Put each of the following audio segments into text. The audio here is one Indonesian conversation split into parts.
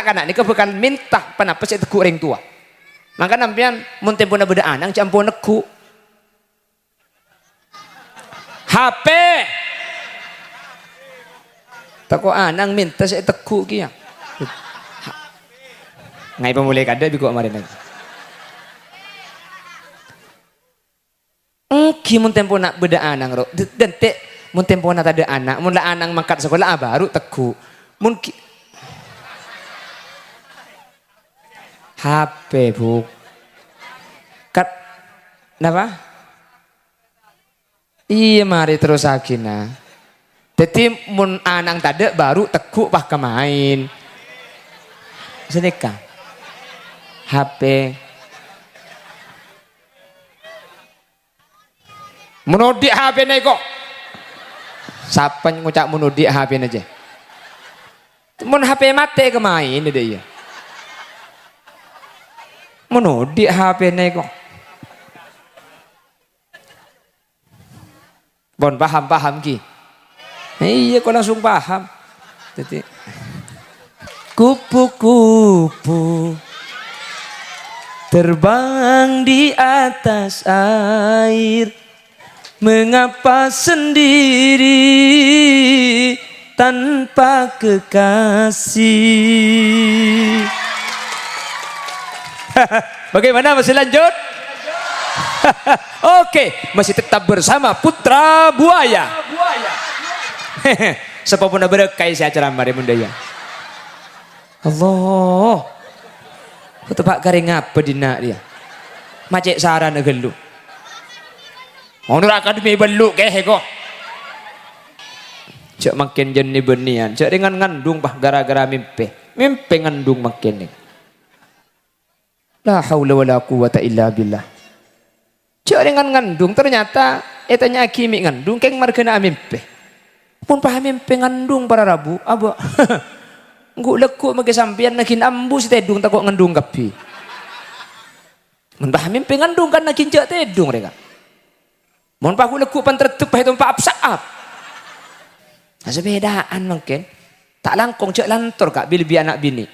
kanak-kanak ini bakal minta penapa sih teguh orang tua. Maka nampian mun tempo na beda anang campur neku. HP. Tako anang minta sih teguh kia. Ngai pemulai kada biku kemarin lagi. Mun tempo nak beda anang ro. Dente mun tempo nak ada anak, mun lah anang mangkat sekolah baru teguh. Mun HP bu. Kat napa? Iya mari terus agina. Jadi mun anang tade baru teguh pah kemain. Sedekah. HP. Menudi HP nih kok. Siapa ngucap menudi HP aja. Mun HP mati kemain deh ya. Menudi HP nih kok. Bon paham ki. Iya kok langsung paham. Jadi kupu-kupu terbang di atas air. Mengapa sendiri tanpa kekasih? Bagaimana masih lanjut? Oke, masih tetap bersama Putra Buaya. Sepapuna berekai saya acara mari mundaya. Allah. Tepak garing apa dina dia? Macek sarana gelu. Honor akademi beluk kok. Cek makin jenis benian, cek dengan ngandung bah gara-gara mimpi ngandung makin ni. La haula wala quwata illa billah. Cek dengan ngandung ternyata etanya kimi ngandung keng margana mimpi. Pun paham mimpi ngandung para rabu, abo. Nguk lekuk magi sampian nakin ambu si tedung takut ngandung kapi. Mun paham mimpi ngandung kan nakin cek tedung mereka. Mohon paku lekuk pan tertup itu pak apsaap. Sepedaan mungkin tak langkong cek lantor kak bilbi anak bini.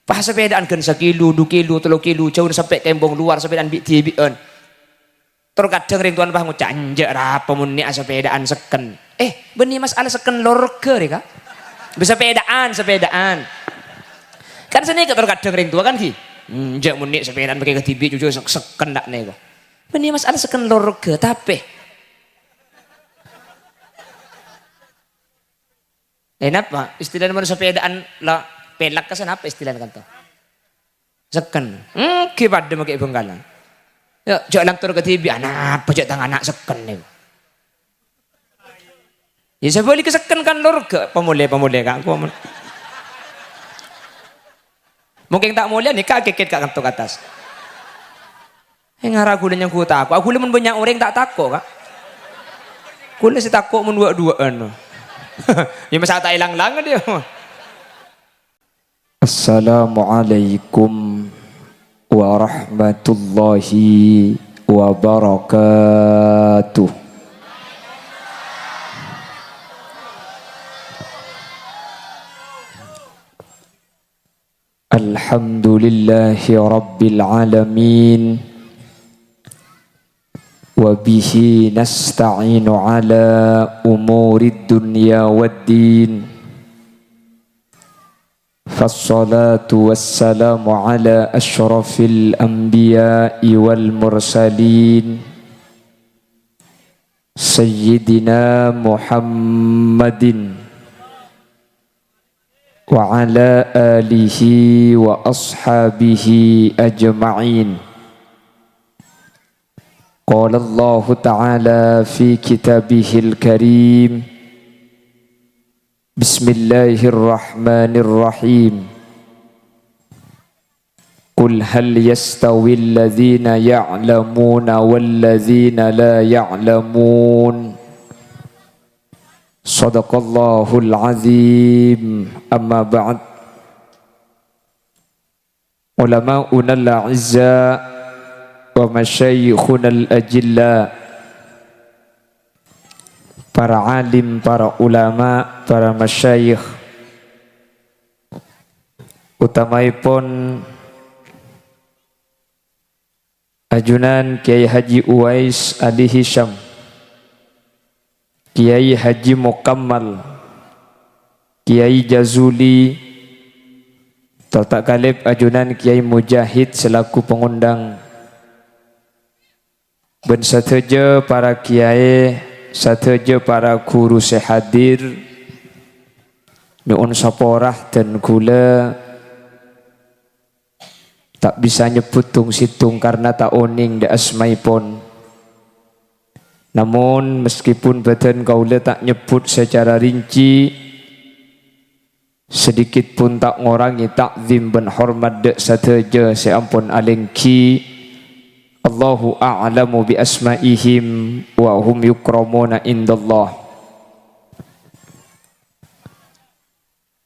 Pah sepedaan kan 1 kilo, 2 kilo, 3 kilo jauh sampai kembong luar sepedaan bik tibian. Terkadang ring tuan pah ngucap anjek apa mun ni sepedaan seken. Beni masalah seken lorke reka. Sepedaan. Kan seni terkadang ring tua kan ki. Anjek mun ni sepedaan pakai ketibi jujur seken dak nego. Ini masalah seken lorga tapi apa istilah mana sepedaan lah pelak kesan apa istilah kan tuh seken kibat demi kayak benggalan ya jangan tur ke TV anak apa tangan anak seken nih ya saya boleh keseken kan lorga pemulai kan mungkin tak mulia nih kaget kak kantor atas. Ngaragu yang ku takut. Aku lemun banyak orang tak takut kak. Ku si takut mun dua-duaan. Ya masa tak hilang-hilang dia. Assalamualaikum warahmatullahi wabarakatuh. Alhamdulillahi rabbil alamin. وبه نستعين على أمور الدنيا والدين فالصلاة والسلام على أشرف الأنبياء والمرسلين سيدنا محمد وعلى آله وأصحابه أجمعين. قال الله تعالى في كتابه الكريم بسم الله الرحمن الرحيم قل هل يستوي الذين يعلمون والذين لا يعلمون صدق الله العظيم. أما بعد علماؤنا الأعزاء wa masyayikhunal ajilla, para alim, para ulama, para masyayikh, Utamaipun ajunan Kiai Haji Uwais Adi Hisham, Kiai Haji Mukammal, Kiai Jazuli, tak kalib ajunan Kiai Mujahid selaku pengundang, ben sateja para kiai, sateja para guru sehadir, nuun saporah dan gula tak bisa nyebut tung situng karena tak oning de asmaipun. Namun meskipun badan kaula tak nyebut secara rinci, sedikit pun tak ngorangi takzim ben hormat dek sateja seampun alengki. Allahu a'lamu bi asma'ihim wa hum yukramuna indallah.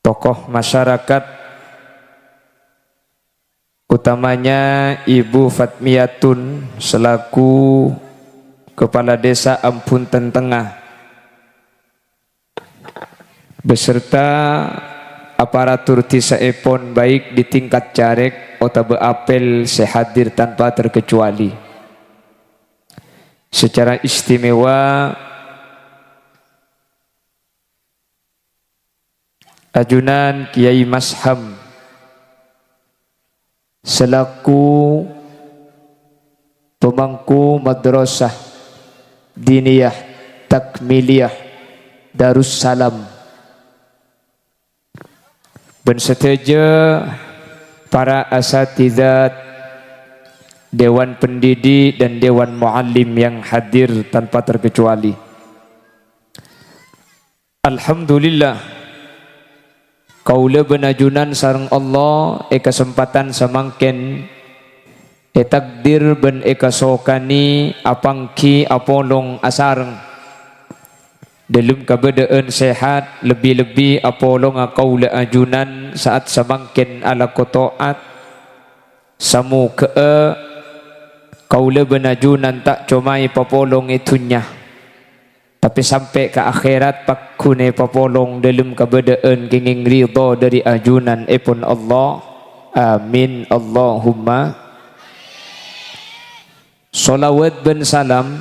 Tokoh masyarakat, utamanya Ibu Fatmiyatun selaku Kepala Desa Ampunten Tengah beserta aparatur tisaepon baik di tingkat carek atau beapel sehadir tanpa terkecuali. Secara istimewa ajunan Kiai Masham selaku pemangku madrasah diniyah takmiliyah Darussalam, ben seteja para asatidzat, dewan pendidik dan dewan muallim yang hadir tanpa terkecuali. Alhamdulillah kaula benajunan sareng Allah kesempatan samangken takdir ben sokani apangki apolong asareng dalam keadaan sehat, lebih-lebih apolong kaula ajunan saat samangken ala kotoat samu ke kaula benajunan tak comai papolong itunya, tapi sampai ke akhirat pakune papolong dalam keadaan kenging ridha dari ajunan epon Allah. Amin Allahumma. Salawat ben salam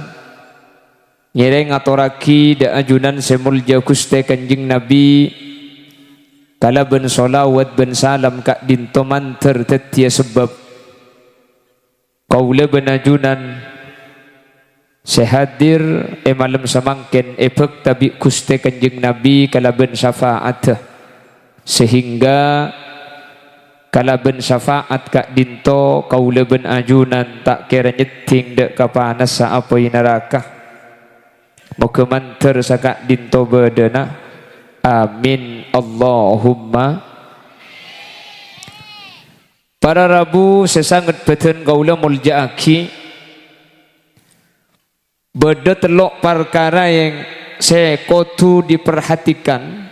nyereng atoraki da ajunan semulja Gusti Kanjeng Nabi, kala ben salawat ben salam kak dinto manter tetia sebab kaula ben ajunan sehadir malam samangken efek tabi Gusti Kanjeng Nabi kalaben syafaat, sehingga kalaben syafaat kak dinto kaula ben ajunan tak kira nyeting dek kapanas sa apoi neraka, moga manter sakak dinto bedena. Amin Allahumma. Para Rabu sesangat beten kaula muljaaki beda telok perkara yang saya kotu diperhatikan.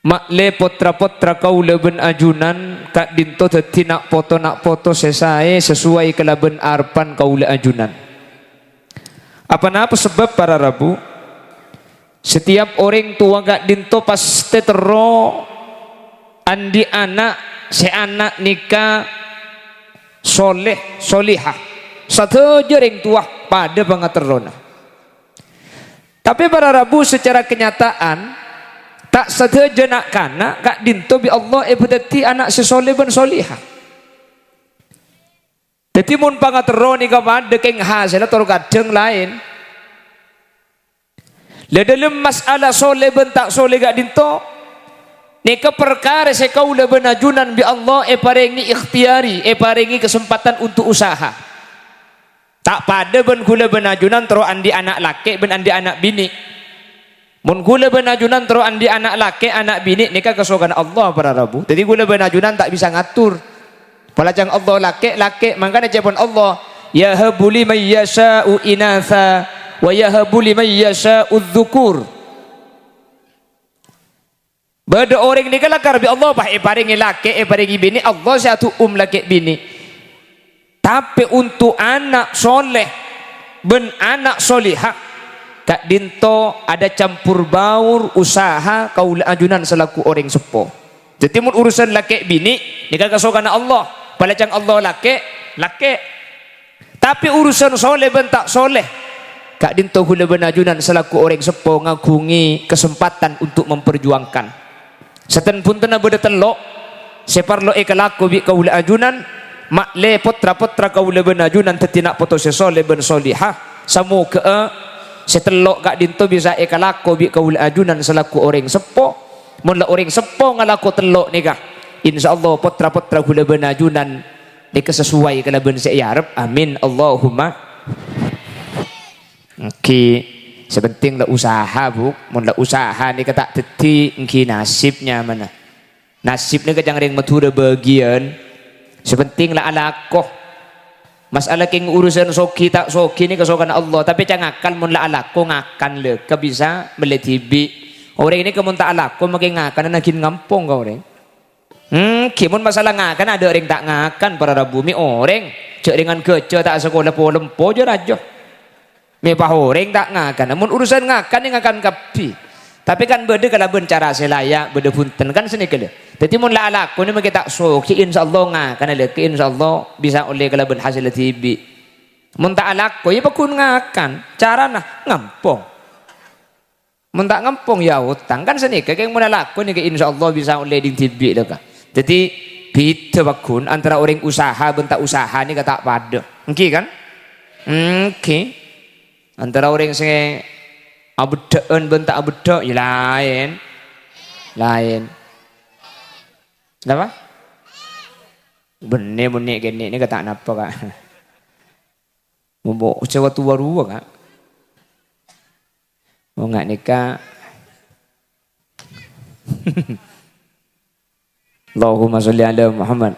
Makle potra-potra kaula ben ajunan kak dinto teti nak foto sesae sesuai kelaben arpan kaula ajunan. Apa sebab para Rabu? Setiap orang tua kak dinto pasti tero andi anak se anak nikah soleh solihah. Satu jering tua pada pangaterona. Tapi para Rabu secara kenyataan tak saja nak kana kak dinto bi Allah ibadati anak sesoleh ben solihah. Jadi mun pangateroni kepada keng hasil atau kadang lain. Le dalam masalah soleh ben tak soleh kak dinto nika perkara sekaula ben ajunan bi Allah paringi ikhtiari paringi kesempatan untuk usaha. Tak pada ben gula benajunan terus andi anak laki ben andi anak bini. Mun gula benajunan terus andi anak laki anak bini nikah kesukaan Allah para Rabu. Jadi gula benajunan tak bisa ngatur. Palajang Allah laki makanya cepon Allah ya habuli may yasha'u inatha wa yahabuli may yasha'u dzukur. Bada orang nikah lakar bi Allah bah paringi laki paringi bini Allah satu laki bini. Tapi untuk anak soleh ben anak solihah kak dinto ada campur baur usaha kaula ajunan selaku orang sepo. Jadi mun urusan laki bini nikah kasokan Allah, palacang Allah laki. Tapi urusan soleh bentak soleh, kak dinto hula benajunan selaku orang sepo ngagungi kesempatan untuk memperjuangkan. Seten pun tena beda telok, separlo ekalaku bi kaula ajunan, makle potra kaula benajunan tetinak poto soleh ben solihah, samu ke setelok kak dinto bisa ekalaku bi kaula ajunan selaku orang sepo. Mula orang sepo ngalaku telok nikah, insyaallah potra hula benajunan nikah sesuai kalau ben saya arab, amin Allahumma. Sepenting lah usaha bu, mula usaha ni kata teti engki nasibnya mana, nasibnya kejang ring matura bagian. Sepenting lah alakoh, masalah king urusan soki tak soki ni kesokan Allah, tapi jangan akal mun lah alakoh ngakan le, bisa meletibi. Orang ini kemun tak alakoh makin ngakan nakin ngampung kau orang. Kimun masalah ngakan ada orang tak ngakan para bumi orang, cek dengan kerja tak sekolah polempo je raja. Mepah orang tak ngakan, namun urusan ngakan yang ngakan kapi. Tapi kan beda kalau bencara selayak, beda punten kan seni kele. Jadi mun la alaku ni mungkin tak soki insyaallah ngakan ada ke insyaallah bisa oleh kalau ben hasil tibi. Mun tak alaku ya pakun ngakan, cara nah ngampung. Mun tak ngampung ya utang kan seni ke mun alaku ni ke insyaallah bisa oleh ding tibi dah ka. Jadi beda pakun antara orang usaha bentak usaha ni kata pada. Engki kan? Antara orang sing abedaan bentak abeda ya lain. Kenapa? Benih gini ni kata apa kak? Mau sewa tua rua kak? Mau nggak nikah? Allahumma sholli ala Muhammad.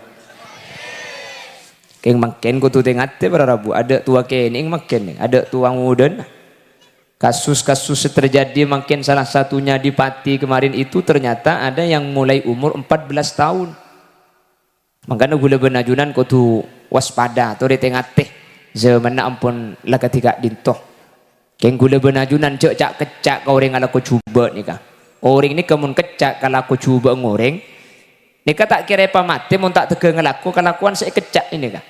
Keng makin ko tu tengate para rabu ada tua kening makin ada tua muden. Kasus-kasus terjadi makin salah satunya di Pati kemarin itu ternyata ada yang mulai umur 14 tahun. Makanya gula benajunan ko tu waspada tu tengate zaman ampun lah ketika dintoh. Keng gula benajunan cak kecak kau orang ala ko cuba ni kah. Orang ni kemun kecak kalau ko cuba ngoreng. Nika tak kira apa mati, mun tak tega ngelaku kelakuan saya kecak ini kan.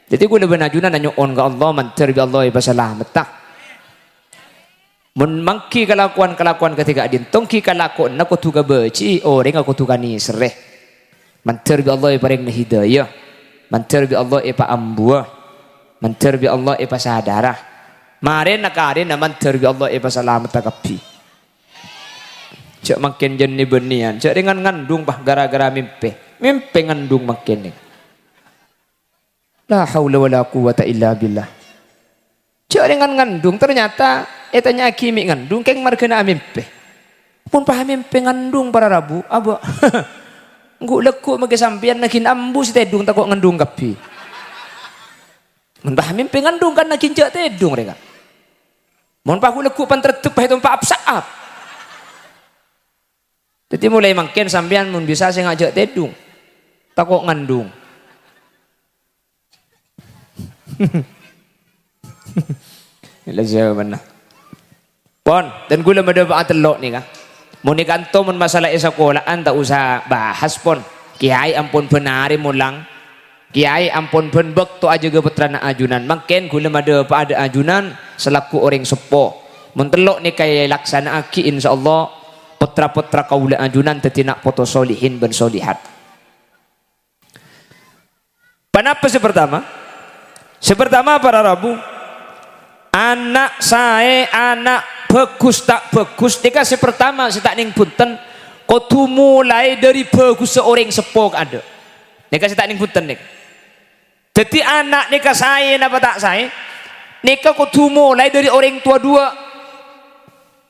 Jadi gue lebih najunan nanya on ke Allah mantar bi Allah ibasalah metah. Mun mangki kelakuan ketika adin tongki kelakuan nak tuga beci orang aku tuga ni sereh. Mantar bi Allah ibareng hidayah. Mantar bi Allah ipa ambuah. Mantar bi Allah ipa sadarah. Maren nakarin mantar bi Allah ipa salamat kapi. Cak makin jenis benian, cak dengan ngandung bah gara-gara mimpi ngandung makin ni. La haula wala quwata illa billah. Cak dengan ngandung ternyata etanya kimi ngandung keng markena mimpi. Pun paham mimpi ngandung para rabu, abo. Nguk lekuk mage sampean nakin ambu si tedung takok ngandung kapi. Mun paham mimpi ngandung kan nakin cak tedung mereka. Mun pahu lekuk pan tertup pah itu pa apsaap. Jadi mulai makin sampean mun bisa saya ngajak tedung, takut ngandung. Ila jawaban lah. Pon dan gula ada baat telok ni kah. Mun ikanto mun masalah sekolahan tak usah bahas pon. Kiai ampun penari mulang. Kiai ampun penbek tu aja ke petrana ajunan. Makin gula ada pada ajunan selaku orang sepo. Mun telok ni kaya laksana aki insyaallah. Putra-putra kaula ajunan tetinak foto solihin ben solihat. Kenapa sepertama? Sepertama para rabu, anak saya anak bagus tak bagus. Dikasih pertama saya tak ning punten. Kau mulai dari bagus seorang sepok ada. Dikasih tak ning punten nik. Jadi anak nikah saya napa tak saya? Nikah kau mulai dari orang tua dua.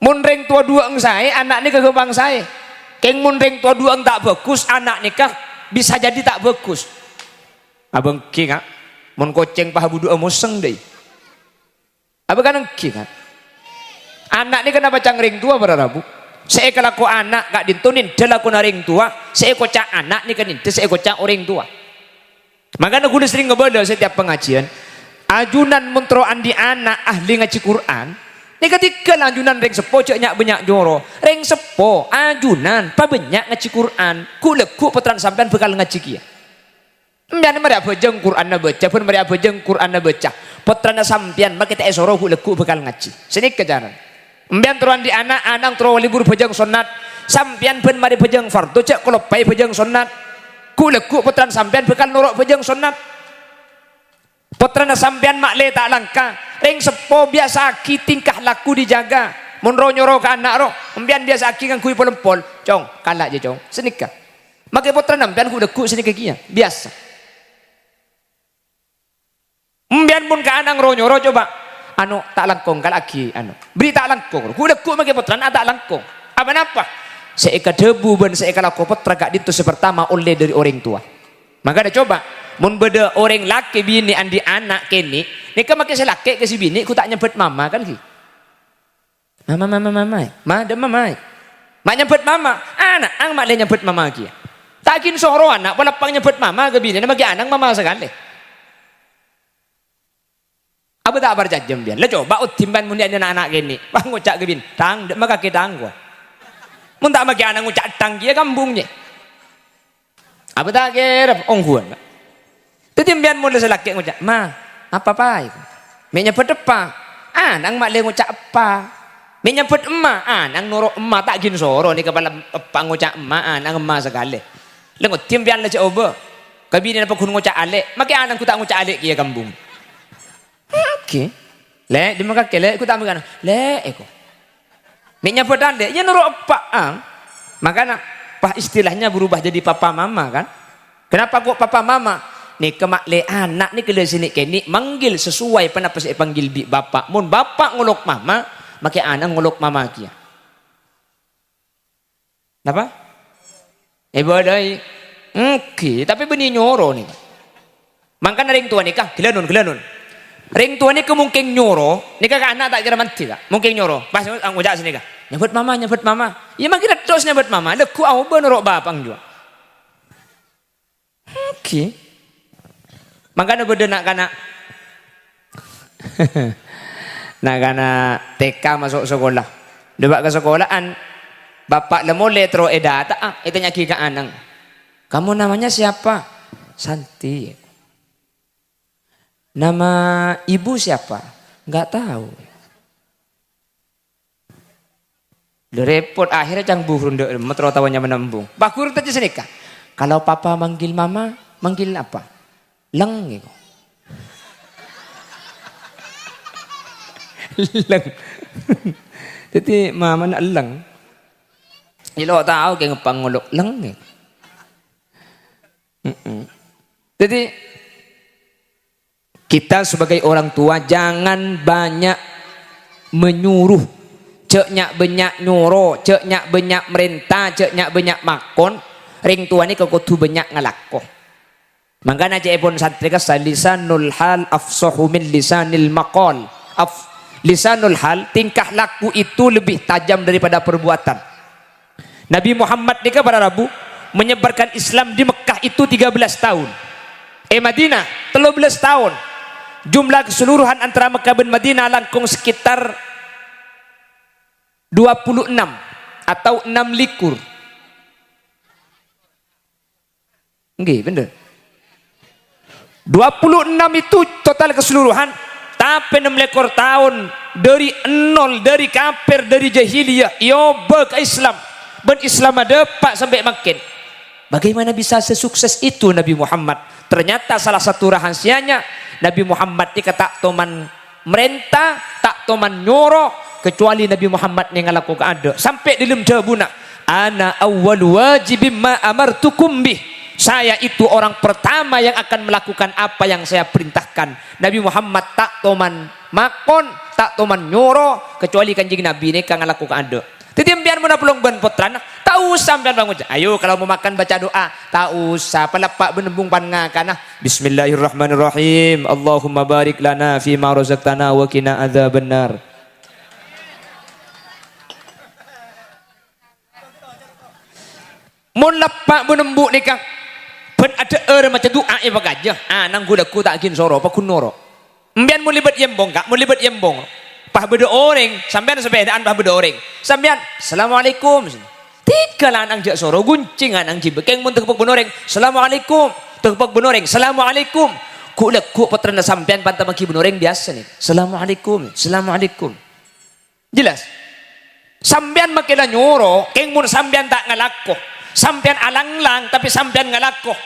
Munreng tua dua eng saya, anak nikah kebang saya. Keng munreng tua dua eng tak bagus, anak nikah bisa jadi tak bagus. Abang ki kan, mun koceng paha budu emoseng deh. Abang kan ki kan. Anak ni kenapa cangring tua para rabu? Saya kalau anak gak dintunin, delaku naring tua. Saya kocak anak ni kan itu, saya kocak orang tua. Makanya gue sering ngebeda setiap pengajian. Ajunan muntroan di anak ahli ngaji Quran. Ni ketika lanjunan reng sepo cek nyak banyak joro. Reng sepo ajunan pa banyak ngaji Quran. Ku leku petran sampean bekal ngaji kia. Mbian mari bejeng Quran na baca, pun mari bejeng Quran na baca. Petran sampean make te esoro ku leku bekal ngaji. Sini kejaran. Mbian turuan di anak turu libur bejeng sunat. Sampean pun mari bejeng fardu cek kolopai bejeng sunat. Ku leku petran sampean bekal nuruk bejeng sunat. Petran sampean makle tak langka. Reng sepo biasa ki tingkah laku dijaga. Mun ro nyoro ka anak ro, embian biasa ki kan kui polempol. Cong, kalak je cong. Senika. Make potran embian ku deku senika kia. Biasa. Embian mun ka anang ro nyoro coba. Anu tak langkong kalaki anu. Beri tak langkong. Ku deku make potran tak langkong. Apa napa? Seeka debu ben seeka laku potra gak ditu sepertama oleh dari orang tua. Maka ada coba. Mun beda orang laki bini andi anak kini, nika make selaki ke si bini ku tak nyebut mama kan ki. Mama, ma ada mama. Mak nyebut mama, anak ang mak le nyebut mama ki. Takin soro anak wala pang nyebut mama ke bini, nama ki anak mama sekali. Apa tak berjajam bian. Le coba timban mun dia anak kini, bang ngucak ke bini, tang dak maka kedang gua. Mun tak maki anak ngucak tang ki kampungnya. Apa tak kira ongguan. Itu timbian mula selaki ngucap, ma, apa-apa itu? Menyebut apa? Nang mak le ngucap apa? Menyebut emak, nang nuruk emak tak gin soro ni kepala apa ngucap emak, nang emak sekali. Lengut timbian le coba. Kabini apa kun ngucap alek, maki anang ku tak ngucap alek kia kampung. Oke. Le, di maka kele ku tak makan. Le, eko. Menyebut alek, ya nuruk apa? Makanya pak istilahnya berubah jadi papa mama kan? Kenapa kok papa mama? Ni kemak le anak ni kele sini kini manggil sesuai penapa saya panggil bi bapak. Mun bapak ngolok mama, maka anak ngolok mama kia. Napa? Badai. Oke, tapi beni nyoro ni. Mangkan ring tua nikah, gelanun. Ring tua ni kemungkin nyoro, nikah ke anak tak kira manti tak? Mungkin nyoro. Pas ngujak sini kah? Nyebut mama. Ya makin terus nyebut mama. Leku au benerok bapang juga. Oke. Makanya beda nak kana TK masuk sekolah. Debak ke sekolahan bapak lemole tro edata itu nyaki ke anang. Kamu namanya siapa? Santi. Nama ibu siapa? Enggak tahu. Repot akhirnya cang buhur ndek metro tawanya menembung. Bakur tadi senika. Kalau papa manggil mama, manggil apa? Leng gitu. Leng. Jadi mama nak leng. Ilo tahu kayak ngepangolok leng gitu. Jadi kita sebagai orang tua jangan banyak menyuruh, cek nyak banyak nyuruh, cek nyak banyak merintah, cek nyak banyak makon. Ring tua ni kau kudu banyak ngalakoh. Makanya aja pun santri kasih lisanul hal afsahu min lisanil maqal. Lisanul hal tingkah laku itu lebih tajam daripada perbuatan. Nabi Muhammad ni pada Rabu menyebarkan Islam di Mekah itu 13 tahun. Madinah 13 tahun. Jumlah keseluruhan antara Mekah dan Madinah langkung sekitar 26 atau 6 likur. Nggih, bener. 26 itu total keseluruhan, tapi 6 lekor tahun dari nol, dari kafir, dari jahiliyah, yoba ke Islam, ben Islam ada pak sampai makin. Bagaimana bisa sesukses itu Nabi Muhammad? Ternyata salah satu rahasianya Nabi Muhammad ini tak toman merintah, tak toman nyoro, kecuali Nabi Muhammad yang ngalakukan ada. Sampai di dalam jawabuna, ana awwal wajibim ma amartukum bih. Saya itu orang pertama yang akan melakukan apa yang saya perintahkan. Nabi Muhammad tak toman makon, tak toman nyoro, kecuali kanjeng Nabi ini kan ngalakukan ada. Jadi biar mana pelong ban potran, tak usah biar bangun. Ayo kalau mau makan baca doa, tak usah. Pelapak benembung pangakan. Bismillahirrahmanirrahim. Allahumma barik lana fi ma razaqtana wa qina adzabannar. Mun lapak benembuk nikah. Ben ada macam doa ya bagajah. Nang gula ku tak kin soro apa kun noro. Mbian mun libat yembong kak, mun libat yembong. Pah beda orang, sampean sepedaan pah beda orang. Sampean, assalamualaikum. Tiga lanang jak soro guncing anang jibe keng mun tekepek benoreng. Assalamualaikum. Tekepek benoreng. Assalamualaikum. Ku lekuk potren sampean pantang maki benoreng biasa nih. Assalamualaikum. Assalamualaikum. Jelas. Sampean makilah nyoro, keng mun sampean tak ngalako. Sampean alang-lang tapi sampean ngalako.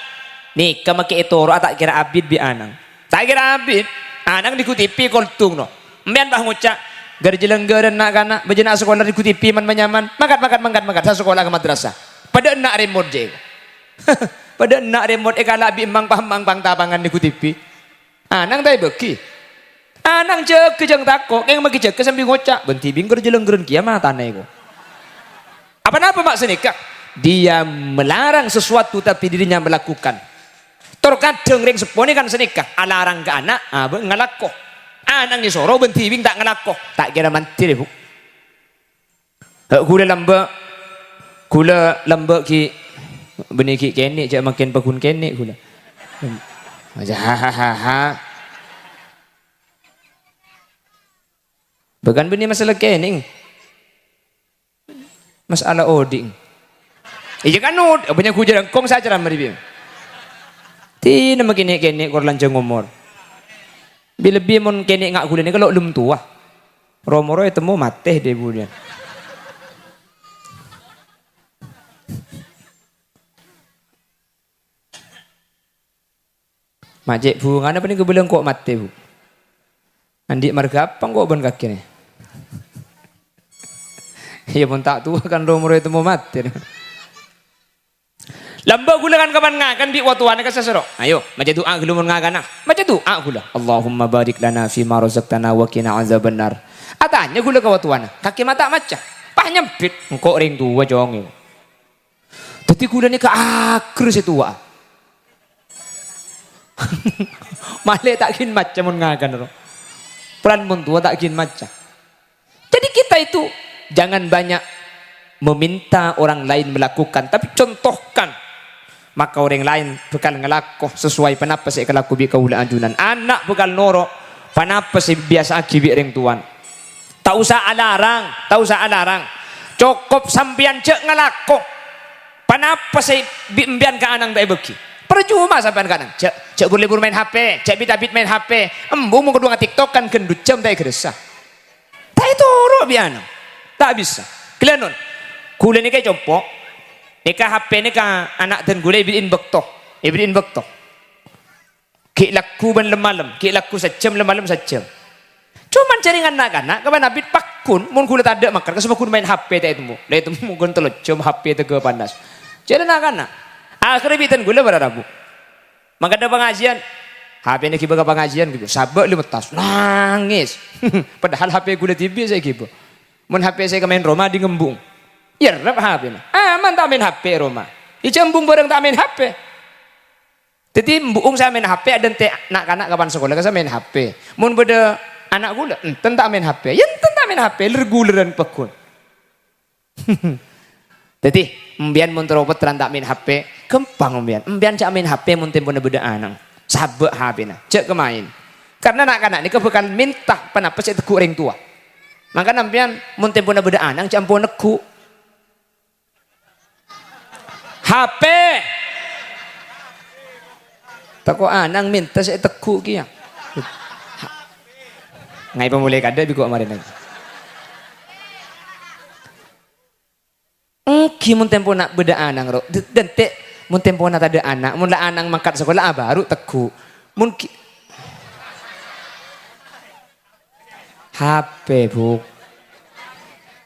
Nih kamaki etoro tak kira abid bi anang. Tak kira abid, anang dikutipi koltung no. Mbian bah ngucak garjelenggeran nak kana bejana sekolah dikutipi man manyaman makat sa sekolah ke madrasah pada nak remote je pada nak remote kala bi emang paham bang tabangan dikutipi anang tay beki anang cek kejang tako keng magi cek sambil ngucak benti bing garjelenggeran kiamat aneh ko apa maksudnya kak dia melarang sesuatu tapi dirinya melakukan terkadang ring sepone kan senikah alarang ke anak abang ngalako anang ni soro benti bing tak ngelako tak kira mantir bu kula lamba ki benih ki kene jak makin pakun kene kula ha bukan benih masalah kene masalah oding iya kan banyak kujarang kong saja ramai bim ti nama kene kor lancang umur bila mon kene ngak gula ni kalau lum tua romoro itu mau mate deh bulan majek bu ngana apa ni kebelang kok mate bu andi marga apa kok ban kaki ni ya pun tak tua kan romoro itu mau mate lamba gula kan kapan ngakan bi watuan ka sasaro ayo maca doa gulumon ngakan maca doa gula Allahumma barik lana fi ma razaqtana wa qina azabannar atanya gula ka watuan kaki mata maca pah nyempit engko ring tua jong dadi gula ni ka akhir setua male tak kin maca mun ngakan ro peran mun tua tak kin maca jadi kita itu jangan banyak meminta orang lain melakukan tapi contohkan maka orang lain bekal ngelakoh sesuai panapa saya kelaku bi kaula ajunan anak bekal noro panapa saya biasa akibi ring tuan tak usah alarang cukup sampian cek ngelakoh panapa saya biambian ke anang tak beki percuma sampean kanang cek libur main HP cek bit main HP embung mau kedua TikTok kan kendut jam tak geresa tak itu ro biana tak bisa kalian kula ni kay compok ika HP ni ka anak dan gulay ibin bekto ki laku ban lemalam ki laku sejam lemalam sejam cuman jaringan anak kapan abit pakun mun gula tak ada makan kasih pakun main HP tak itu mu gontol jam HP itu ke panas jadi anak akhirnya bitan gula berarabu maka ada pengajian HP ni kiba pengajian gitu sabak lima tas nangis padahal HP gula TV saya kiba mun HP saya ke main Roma di ngembung ya rap HP aman tak main HP Roma icembung bareng tak main HP jadi mbuung saya main HP ada anak-anak kapan sekolah saya main HP mun beda anak gula enten tak main HP ya enten tak main HP lerguleran pekun jadi mbian mun teropet teran tak main HP kempang mbian cak main HP mun tempo beda anang sabek HP na cek kemain karena anak-anak ni kebekal minta panapa saya teku ring tua maka nampian mun tempo beda anang campur neku HP tako anang minta saya teku kia ngai pemulai kada biku kemarin lagi mun tempo nak beda anang ro dan te mun tempo nak ada anak mun la anang mangkat sekolah baru teku mun HP bu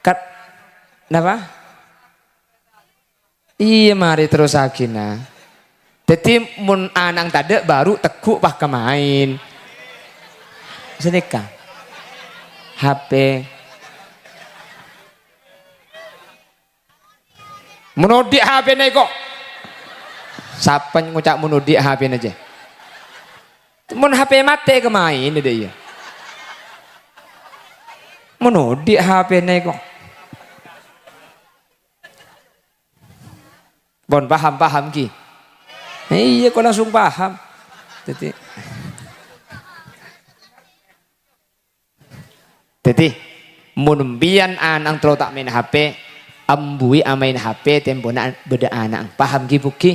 kat napa iya mari terus akina jadi mun anang tade baru teku pah kemain senika HP menudi HP nih kok siapa ngucap menudi HP aja mun HP mati kemain deh ya menudi HP nih kok bon paham ki iya kok langsung paham jadi Jadi mun mbian anang trotak main HP, ambui amain HP tempona beda anak. Paham ki buki?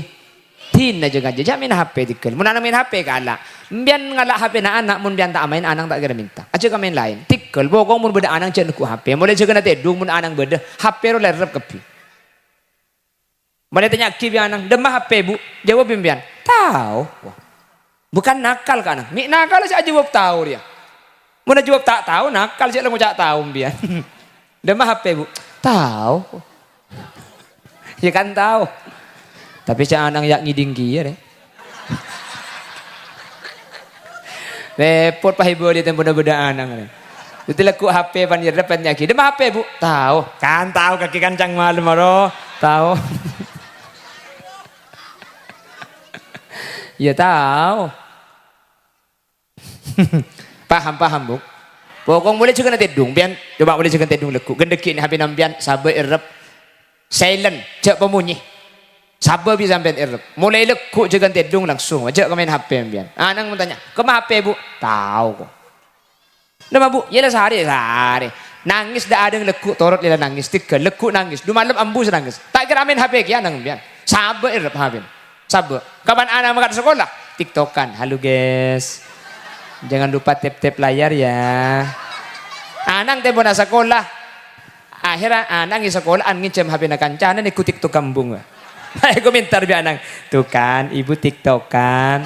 Tin aja gajah main HP tikel. Mun anak main HP kala. Mbian ngalak HP na anak mun mbian tak main anang tak kira minta. Aja ka main lain. Tikel bokong mun beda anang cenah ku HP. Mulai jaga na tedung mun anang beda HP ro lerep kepi. Mulai tanya ki bi anang, "Demah HP, Bu?" Jawab mbian. Tahu. Bukan nakal kan? Mik nakal aja jawab tahu dia. Mun jawab tak tahu nakal sih mau cak tahu mbian. Demah HP, Bu. Tahu. Ya kan tahu. Tapi cak anang yak ngiding kieu deh. Repot pahibo dia tempuna beda anang. Itu lekuk HP pan repan nyaki. Demah HP, Bu. Tahu. Kan tahu kaki kancang malu maro. Tahu. Ya tahu. Paham Bu. Pokong boleh juga nanti tedung bian. Coba boleh juga tedung lekuk. Gendeki ni habis nambian sabar irep. Silent, cek pemunyi. Sabar bisa sampai irep. Mulai lekuk juga tedung langsung. Cek ke main HP bian. Anang mau tanya, "Kemana HP, Bu?" Tahu kok. Nama Bu, yalah sehari. Nangis dah ada lekuk torot lila nangis. Tiga lekuk nangis. 2 malam ambus nangis. Tak kira main HP ki anang bian. Sabar irep habis. Sabar. Kapan anak makan sekolah? TikTokan. Halo guys. Jangan lupa tap-tap layar ya. Anang tempo na sekolah. Akhirnya anang di sekolah angin cem HP na kancanan ikut TikTok kambung. Hai komentar bi anang. Tuh kan ibu TikTokan.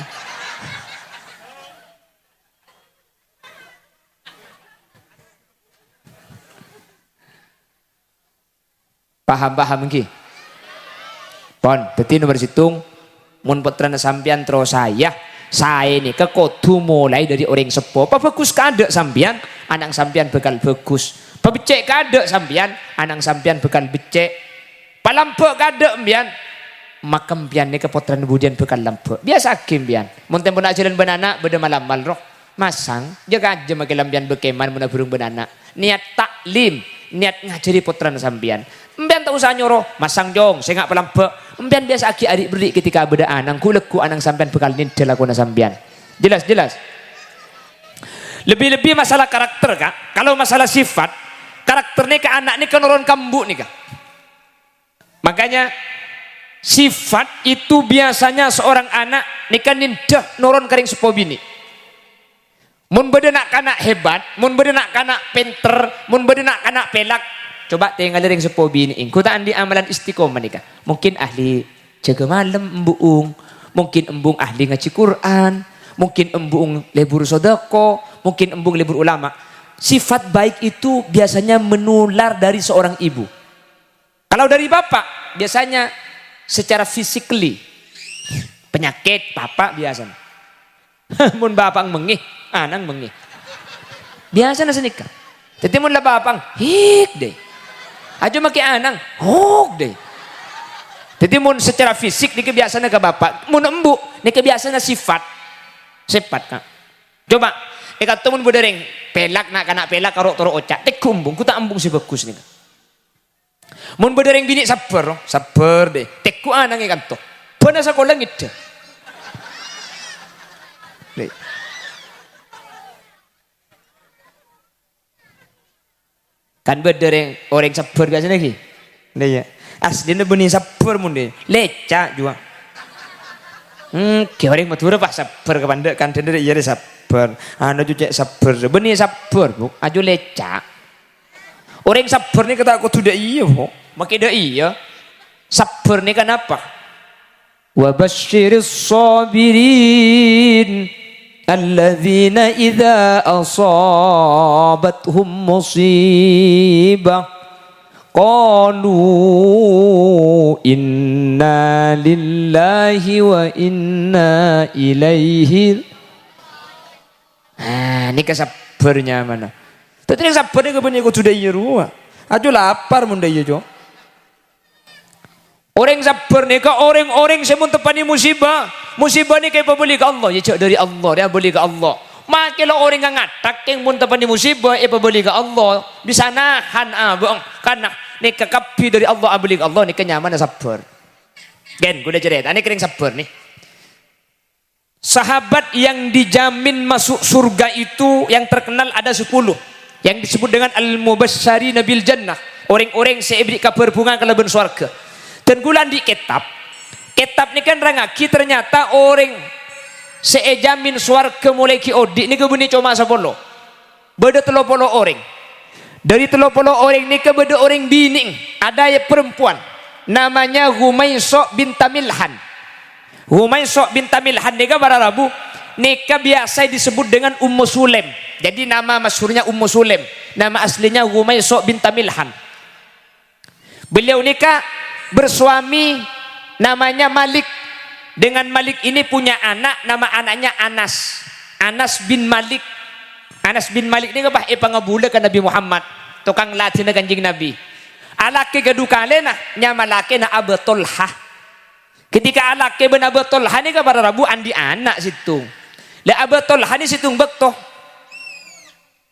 Paham ki? Pon, dadi nomor situng mun putrana sampean terus saya ini kekodu mulai dari orang sepo. Apa bagus kada sampean, anak sampean bakal bagus. Pabecek kada sampean, anak sampean bakal becek. Palampek kada mbian, makam mbian ni kepotran budian bakal lampek. Biasa kim mbian. Mun tempo nak jalan banana beda malam malroh. Masang jaga aja make lambian bekeman mun burung banana. Niat taklim, niat ngajari putran sampean. Mbian tak usah nyuruh, masang jong, saya ngak pelampek. Mbian biasa aki adik beri ketika beda anang, kuleku anang sampean bekal nindel aku na sampean. Jelas. Lebih-lebih masalah karakter kak. Kalau masalah sifat, karakter ni ke anak ni kan orang kambu ni kak. Makanya sifat itu biasanya seorang anak ni kan nindah noron kering sepo bini. Mun beda nak kanak hebat, mun beda nak kanak pinter, mun beda nak kanak pelak. Coba tinggal ring sepo bini. Ku tak andi amalan istiqomah nikah. Mungkin ahli jaga malam embung, mungkin embung ahli ngaji Quran, mungkin embung lebur sodako, mungkin embung lebur ulama. Sifat baik itu biasanya menular dari seorang ibu. Kalau dari bapak biasanya secara physically penyakit bapak biasanya. Mun bapak mengih, anang mengih. Biasanya senikah. Jadi mun lah bapak hik deh. Aja make anang, hok deh. Jadi mun secara fisik ni kebiasaan ke bapak, mun embu ni kebiasaan sifat kak. Coba, ikat mun budereng pelak nak kanak pelak karok torok ocak, tek kumbung, ku tak embung si bagus ni. Mun budereng bini sabar deh, tek ku anang ikan to. Pernah sekolah ngide. Kan bedereng orang sabar biasa lagi. Dia aslinya benih sabar mun deh. Leca juga. Ke orang Madura pak sabar kepandek kan dia iya sabar. Anu juga sabar. Benih sabar bu. Aju leca. Orang sabar ni kata aku tidak iya bu. Makin dah iya. Sabar ni kenapa? Wa basyiris sabirin. Alladzina idza asabathum musibah qalu inna lillahi wa inna ilaihi. Ini kesabarnya mana? Tapi yang sabarnya kebanyakan aku sudah iya ruah. Ajo lapar munda iya jo. Orang sabar ni ke orang-orang semun tepani musibah. Musibah ni kayak beli ke Allah. Ya cak dari Allah dia beli ke Allah. Makilah orang yang ngatak yang mun tepani musibah beli ke Allah. Bisa nahan abang karena ni kekapi dari Allah beli ke Allah ni kenyaman sabar. Gen gue udah cerita. Ini kering sabar nih. Sahabat yang dijamin masuk surga itu yang terkenal ada 10. yang disebut dengan al-mubasysyirina bil jannah, orang-orang seibri kabar bunga kalaban swarga. Dan gulan di kitab ni kan rangaki ternyata orang seejamin swarga mulai ki odi ni kebuni cuma 10. Beda 30 orang. Dari 30 orang ni ke beda orang bining, ada yang perempuan namanya Humaisah binta Milhan. Humaisah binta Milhan ni kan para Rabu nikah biasa disebut dengan Ummu Sulaim. Jadi nama masyhurnya Ummu Sulaim, nama aslinya Humaisah binta Milhan. Beliau nikah bersuami namanya Malik. Dengan Malik ini punya anak, nama anaknya Anas. Anas bin Malik. Anas bin Malik ni kapah pangabula kan Nabi Muhammad, tukang latih na kanjing Nabi. Alaki gadukale na nya malaki na Abu Talha. Ketika alaki ben Abu Talha ni ka para Rabu andi anak situ. La Abu Talha ni situng bekto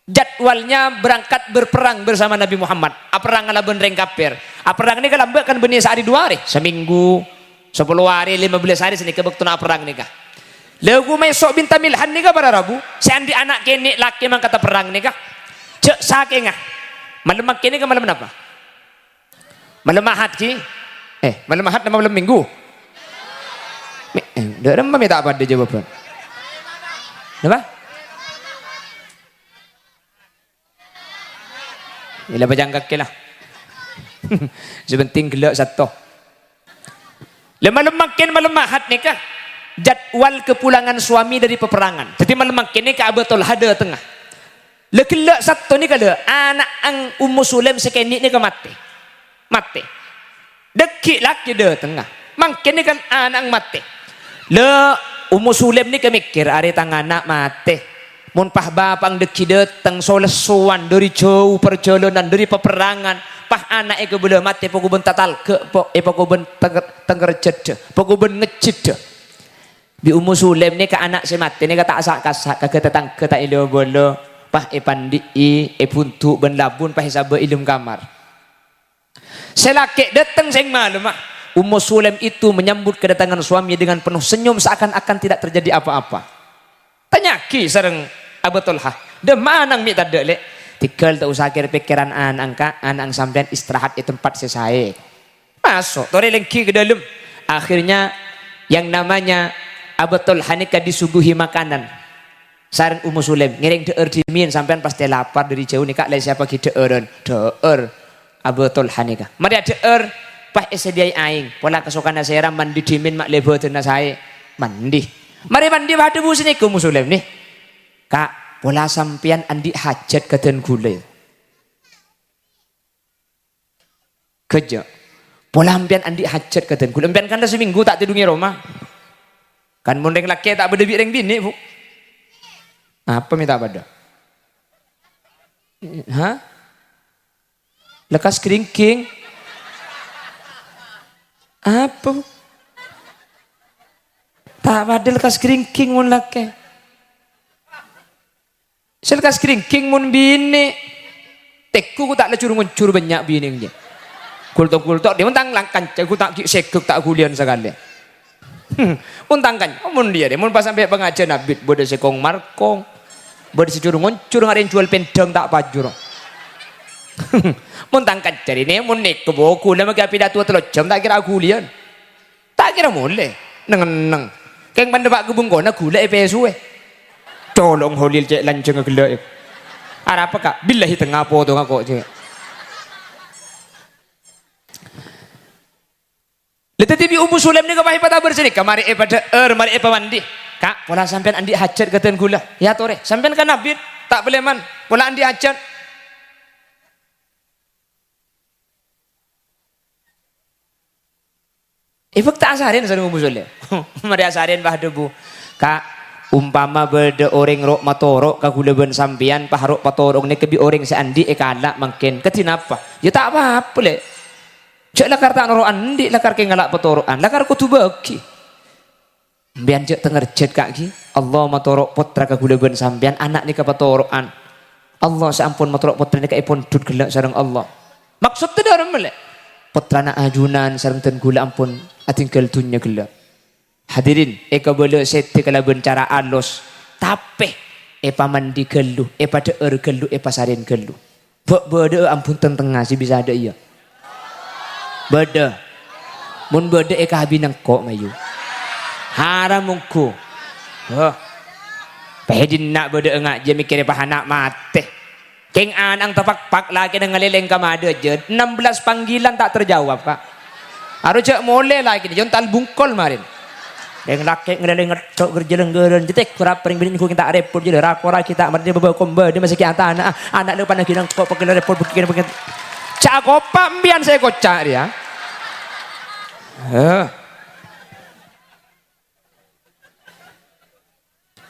jadwalnya berangkat berperang bersama Nabi Muhammad. Perang ala ben reng kafir. Perang ni kalambak kan benih sehari 2 hari, seminggu, 10 hari, 15 hari sini ke bekto na perang ni ka. Lagu Humaisah binta Milhan ni ka para Rabu, si andi anak kini laki mang kata perang ni ka. Cek sake nga. Malam kini ka malam apa? Malam Ahad ki. Malam Ahad nama malam Minggu. Dah remah minta apa dia jawaban. Apa? Ila bajang kaki lah. Sebenting gelak satu. Malam makin malam Ahad ni ka. Jadwal kepulangan suami dari peperangan. Jadi malam makin ni ke Abu Talha ada tengah. Lekelak satu ni kada anak ang Ummu Sulaim sekeni ni ke mati. Mati. Dekik laki dia tengah. Makin ni kan anak ang mati. Le Ummu Sulaim ni ke mikir ari tang anak mati. Mun pah bapang deki datang solesuan dari jauh perjalanan dari peperangan. Pah anak ke bela mati pokok ben tatal ke pokok ben tenggerjed. Pokok ben ngecid. Bi Ummu Sulaim ni ke anak si mati ni ke tak sak-kasak ke tetangga tak ilo bolo pah pandi buntu ben labun pah sabe ilum kamar. Selake datang sing malam Ummu Sulaim itu menyambut kedatangan suami dengan penuh senyum seakan-akan tidak terjadi apa-apa. Tanyaki sareng Abu Talha, "De manang mi tade lek?" Tikel tak usah kira pikiran anak sampean istirahat di tempat sesae. Masuk tore lengki ke dalam. Akhirnya yang namanya Abu Talha ni disuguhi makanan. Sareng Ummu Sulaim ngiring deur dimin sampean pasti lapar dari jauh ni kak lai siapa ki deureun. Deur Abu Talha ni ka. Mari deur pah sediai aing. Pola kesukaan saya mandi dimin mak leboten sae. Mandi. Mari mandi hade bu sini Ummu Sulaim ni. Kak, pola sampean andi hajat kaden gule. Kerja. Pola sampean andi hajat kaden gule. Sampean kan seminggu tak tidungi rumah. Kan mundeng laki tak beda bireng bini bu. Apa minta pada? Hah? Lekas keringking? Apa? Tak pada lekas keringking mun laki. Selekas keringking mun bini. Teku ku tak lecur banyak bini je. Kultok dia mentang langkan. Aku tak sekuk tak kulian sekali. Untang kan, mun dia deh, mun pas sampai pengajian Nabi, bodoh sekong markong, bodoh securung ngoncur ngarin jual pendang tak pajur. Muntang kan cari nih, mun nek keboku, lama kayak pidato telur jam tak kira kulian, tak kira mulai, neng, keng pandai pak kebun kona gula EPSU tolong holil cek lanceng gelak. Ada apa kak? Billahi tengah potong aku cek. Tetapi Ummu Sulaim ni kapahi pada bersini kamari pada mari mandi. Kak, pola sampean andi hajat katen gula. Ya tore, sampean kan Nabi tak boleh man. Pola andi hajat. Ibuk tak asarin sareng Ummu Sulaim. Mari asarin bah debu. Kak, umpama beda orang rok matorok ka gula ben sampean paharok patorok ni kebi orang seandi kalak mungkin. Ketinapa? Ya tak apa-apa le. Cek lakar tak noro andi lakar ke ngalak petoroan lakar ku tu bagi bian cek tengerjet kaki Allah matorok putra ka gula ben sampean anak ni ka petoroan Allah seampun matorok putra ni ka ipun dud gelak sareng Allah maksud tu dalam melek putra na ajunan sareng ten gula ampun atingkel dunya gelak hadirin eka boleh sete kala ben cara alus tapi epa mandi geluh, epa deer geluh, epa sarin geluh. Bede ampun tengah sih bisa ada iya. Bede. Mun bede eka habinang kok mayu. Haram mungku. Pahedin nak bede engak je mikir pa anak mate. Keng anang tapak-pak lagi nang ngalileng kamada je. 16 panggilan tak terjawab, Kak. Harus cek mole lagi jon tal bungkol marin. Yang laki ngeleleng ngetok gerjeleng-geren jetek kurap pering benin ku kita repot je rakora kita marde bawa kombe dia masih kita anak lu panah kinang kok pakai repot bikin cak kopak mbian saya kocak dia.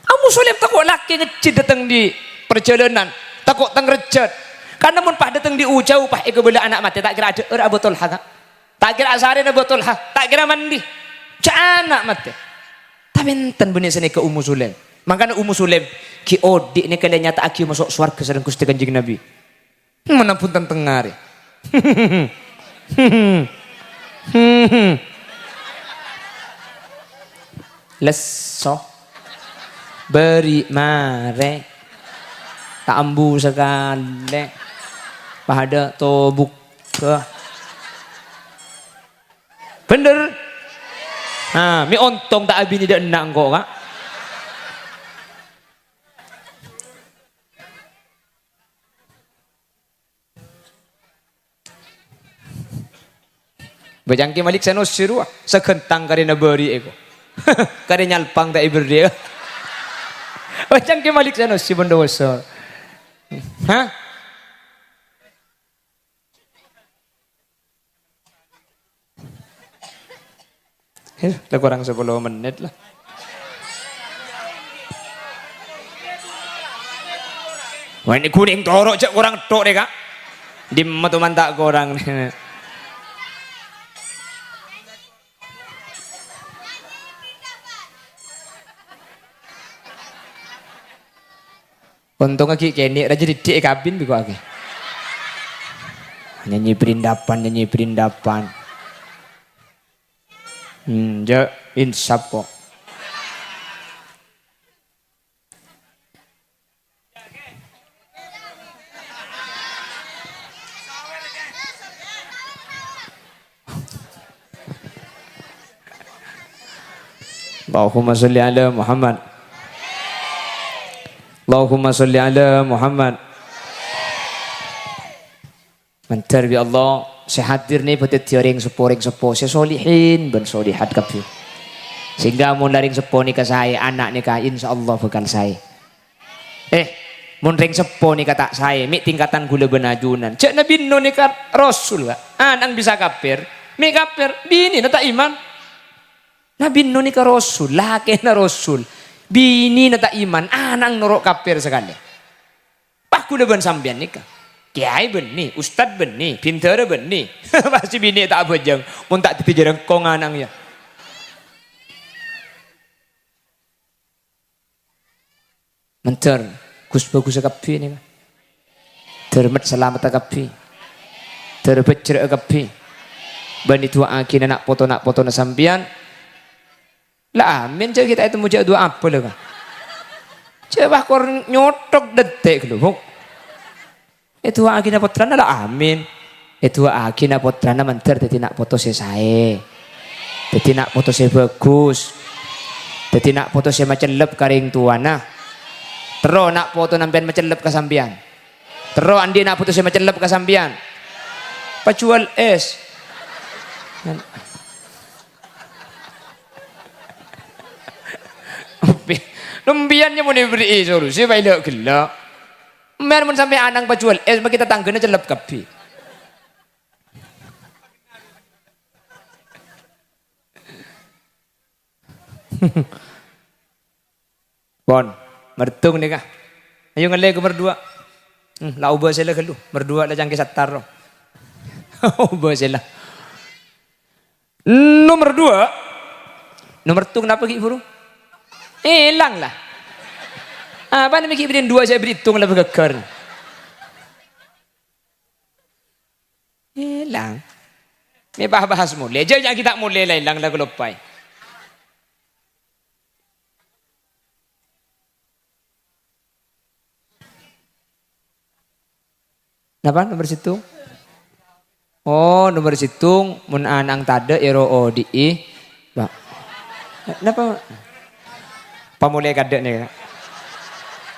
Amu sulim takut laki ngecid datang di perjalanan takut tang recet karena mun pah datang di ujau pah ego bela anak mati tak kira ada botol ha tak kira asare na botol ha tak kira mandi cak anak mati. Tapi enten benih sini ke Ummu Sulaim. Makanya Ummu Sulaim ki odik ni kalian nyata aki masuk swarga sareng Gusti Kanjeng Nabi. Menapun tengare. Leso beri mare tak ambu sekali pada tobuk ke bener. Mi ontong tak abini dak enak kok, Kak. Bajangki Malik sanos siru segentang karena beri eko. Karena nyalpang tak iber dia. Bajangki Malik sanos si bondo wesor. Hah? Lah kurang 10 menit lah. Wah ini kuning torok cek kurang tok deh, Kak. Di teman tak kurang. Untung lagi kene raja didik kabin biko ake. Nyanyi perindapan. Ja insap kok. Allahumma sholli ala Muhammad. Allahumma sholli ala Muhammad. Mantar bi Allah sehadir ni betul tiaring sepo sesolihin ben solihat kabeh. Sehingga mun laring sepo ni ka saya anak ni ka insyaallah bakal saya. Mun ring sepo ni kata saya mi tingkatan gula benajunan. Cek Nabi Nuh ni ka rasul Kak. Anang bisa kafir, mi kafir bini nata iman. Nabi Nuh ni ka rasul, laki na rasul. Bini nata iman, anang norok kafir sekali. Pak gula ben sambian ni ka. Kiai benih, ustad benih, pintar benih. Pasti bini tak bejeng, mun tak ditijarang kong anang ya. Mentor, Gus bagus kapi ni. Termet selamat kapi. Terbecer kapi. Bani tua akin nak foto na sambian. Lah amin je kita itu muja dua apa lah. Coba kor nyotok detik lu. Itu agina putrana lah amin. Itu agina putrana menter dadi nak foto saya. Dadi nak foto saya bagus. Dadi nak foto saya macelep karing tuana. Tero nak foto nampian macelep ka sambian. Tero andi nak foto saya macelep ka sambian. Pacual es. Lembiannya mau diberi solusi baik gelak. Mer mun sampai anang pajual es kita tanggane celep kapi. Bon, mertung nih kah? Ayo ngele ke berdua. Lah ubah sila kelu, berdua lah jangki satar. Ubah sila. Nomor 2. Nomor tu kenapa ki buru? Hilang lah. Apa nih mikir beri 2 saya beri hitung lebih keker. Hilang. Ini bahas mulai. Jangan kita mulai lah hilang lagu lupai. Napa nomor situng? Oh, nomor situng mun anang tade ero odi. Pak. Napa? Pamulai kadek nih.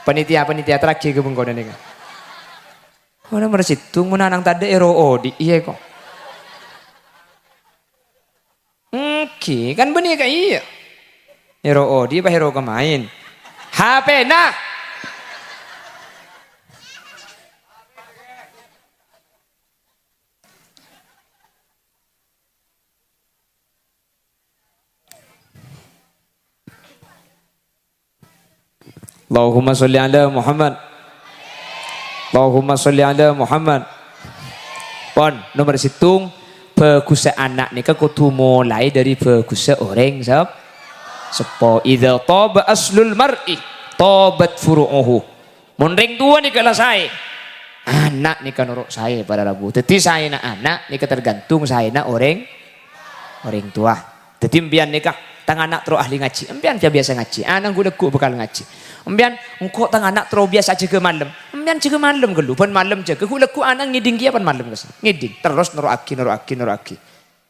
Panitia terakhir ke bengkono nih. Oh, nomor situng mun anang tade ero odi. Iya kok. Oke, kan benih kayak iya. Hero odi apa hero kemain? HP nah. Allahumma sholli ala Muhammad. Allahumma sholli ala Muhammad. Pon nomor situng bagus anak nih kudu mulai dari bagus orang sepo idza taba aslul mar'i tabat furu'uhu. Mun ring tua nih kalau saya anak nih kan uruk saya pada rabu. Teti saya nak anak nih tergantung saya nak orang tua. Teti mbian nikah tang anak terus ahli ngaji. Mbian dia biasa ngaji. Anak gue lekuk bekal ngaji. Mbian engkau tang anak terus biasa jaga malam. Mbian jaga malam gelu pan malam jaga. Gue lekuk anak ngiding dia pan malam kes. Ngiding terus nuru aki.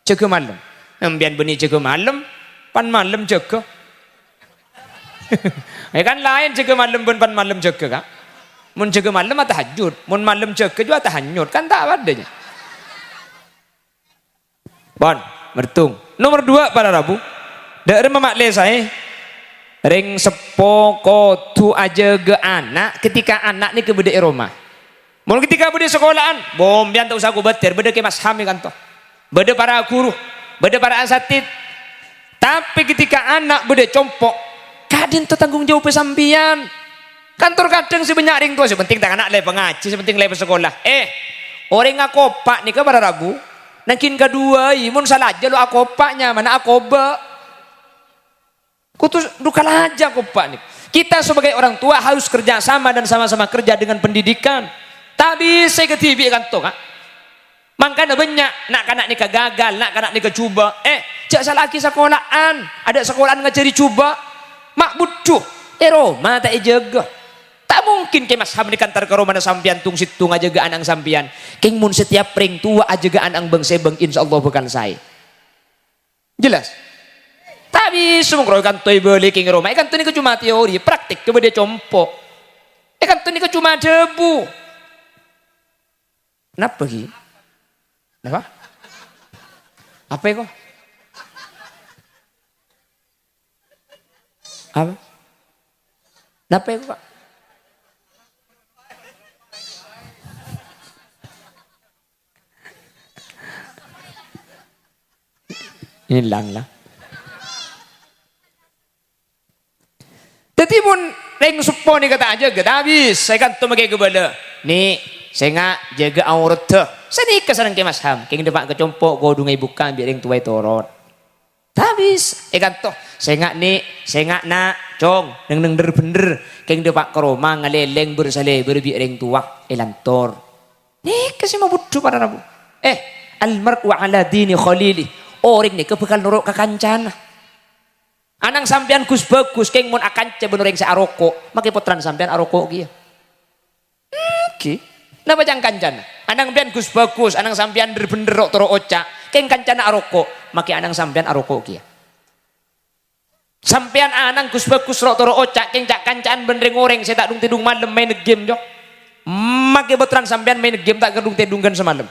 Jaga malam. Mbian benih jaga malam pan malam jaga. Ya kan lain jaga malam pun pan malam jaga kak. Mun jaga malam atau tahajud, mun malam jaga juga tahajud kan tak adanya. Bon, mertung. Nomor 2 para rabu. Dari memakle saya ring sepo kotu aja ke anak ketika anak ni ke bedek rumah. Mun ketika bedek sekolahan, bom bian tak usah aku beter, bedek ke Mas Hami kan toh. Bedek para guru, bedek para asatid. Tapi ketika anak bedek compok, kadin tu tanggung jawab pesampian. Kantor kadang sebanyak ring tua sepenting tak anak le pengaji, sepenting le sekolah. Orang ngakopak ni ke para rabu. Nakin kedua, imun salah aja lo akopaknya mana akoba. Kutu dukalah aja akopak nih. Kita sebagai orang tua harus kerja sama dan sama-sama kerja dengan pendidikan. Tapi saya ketibi kan toh kak. Makanya banyak nak kanak ni gagal, nak kanak ni coba. Jak salah lagi sekolahan, ada sekolahan ngajari coba. Mak butuh, Roma tak jaga. Tak mungkin ke Mas Ham ni kantar ke Roma na sampian tung situng aja ga anang sampian. King mun setiap ring tua aja ga anang bang sebeng insyaallah bukan saya. Jelas? Tapi semua kan toy beli king Roma. Ikan tu ni cuma teori, praktik coba dia compok. Ikan tu ni cuma debu. Kenapa ki? Kenapa? Apa itu? Apa? Kenapa itu Pak? Hilang lah. Jadi pun ring supo ni kata aja gak habis. Saya kan tu makai kebala. Ni saya ngak jaga aurat tu. Saya ni kesan ke Mas Ham. King depak kecompok godung bukan biar ring tuai torot. Habis. Kan tu saya ngak ni saya ngak nak cong neng bener. King depak ke Roma ngaleleng bersale berbi ring tua elantor. Ni kasih mau butuh pada rabu. Almar'u ala dini khalili. Orang ni kebekal nuruk ke kancana. Anang sampean kus bagus keng mun akan coba nureng sa aroko, maki potran sampean aroko kia. Oke. Napa jang kancana? Anang sampean kus bagus, anang sampean bener toro oca, keng kancana aroko, maki anang sampean aroko kia. Sampean anang kus bagus toro oca, keng cak kancan bener ngoreng saya tak dung tidung malam main game jo. Maki potran sampean main game tak kedung tidungkan semalam.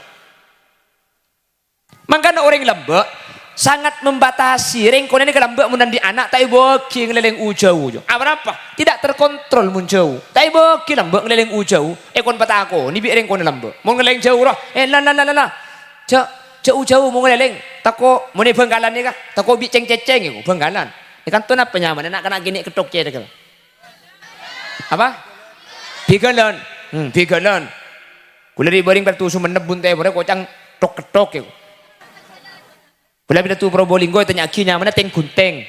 Makanya orang lembek sangat membatasi. Rengkone ini kelembek munan di anak tak boki ngeleleng ujau. Apa? Tidak terkontrol muncau. Tak boki lembek ngeleleng ujau. Kon patako ni bi rengkone lembek. Mau ngeleleng jauh roh. La. Cak ujau mau ngeleleng. Tako mau ni benggalan ni kah? Tako bi ceng-ceng iku benggalan. Ikan tu napa nyaman nak kena gini ketok ce dekel. Apa? Bigalan. Bigalan. Kula di boring pertu sumeneb bunte bore kocang tok-ketok iku. Bila tu Probolinggo tanya akinya mana teng kunteng,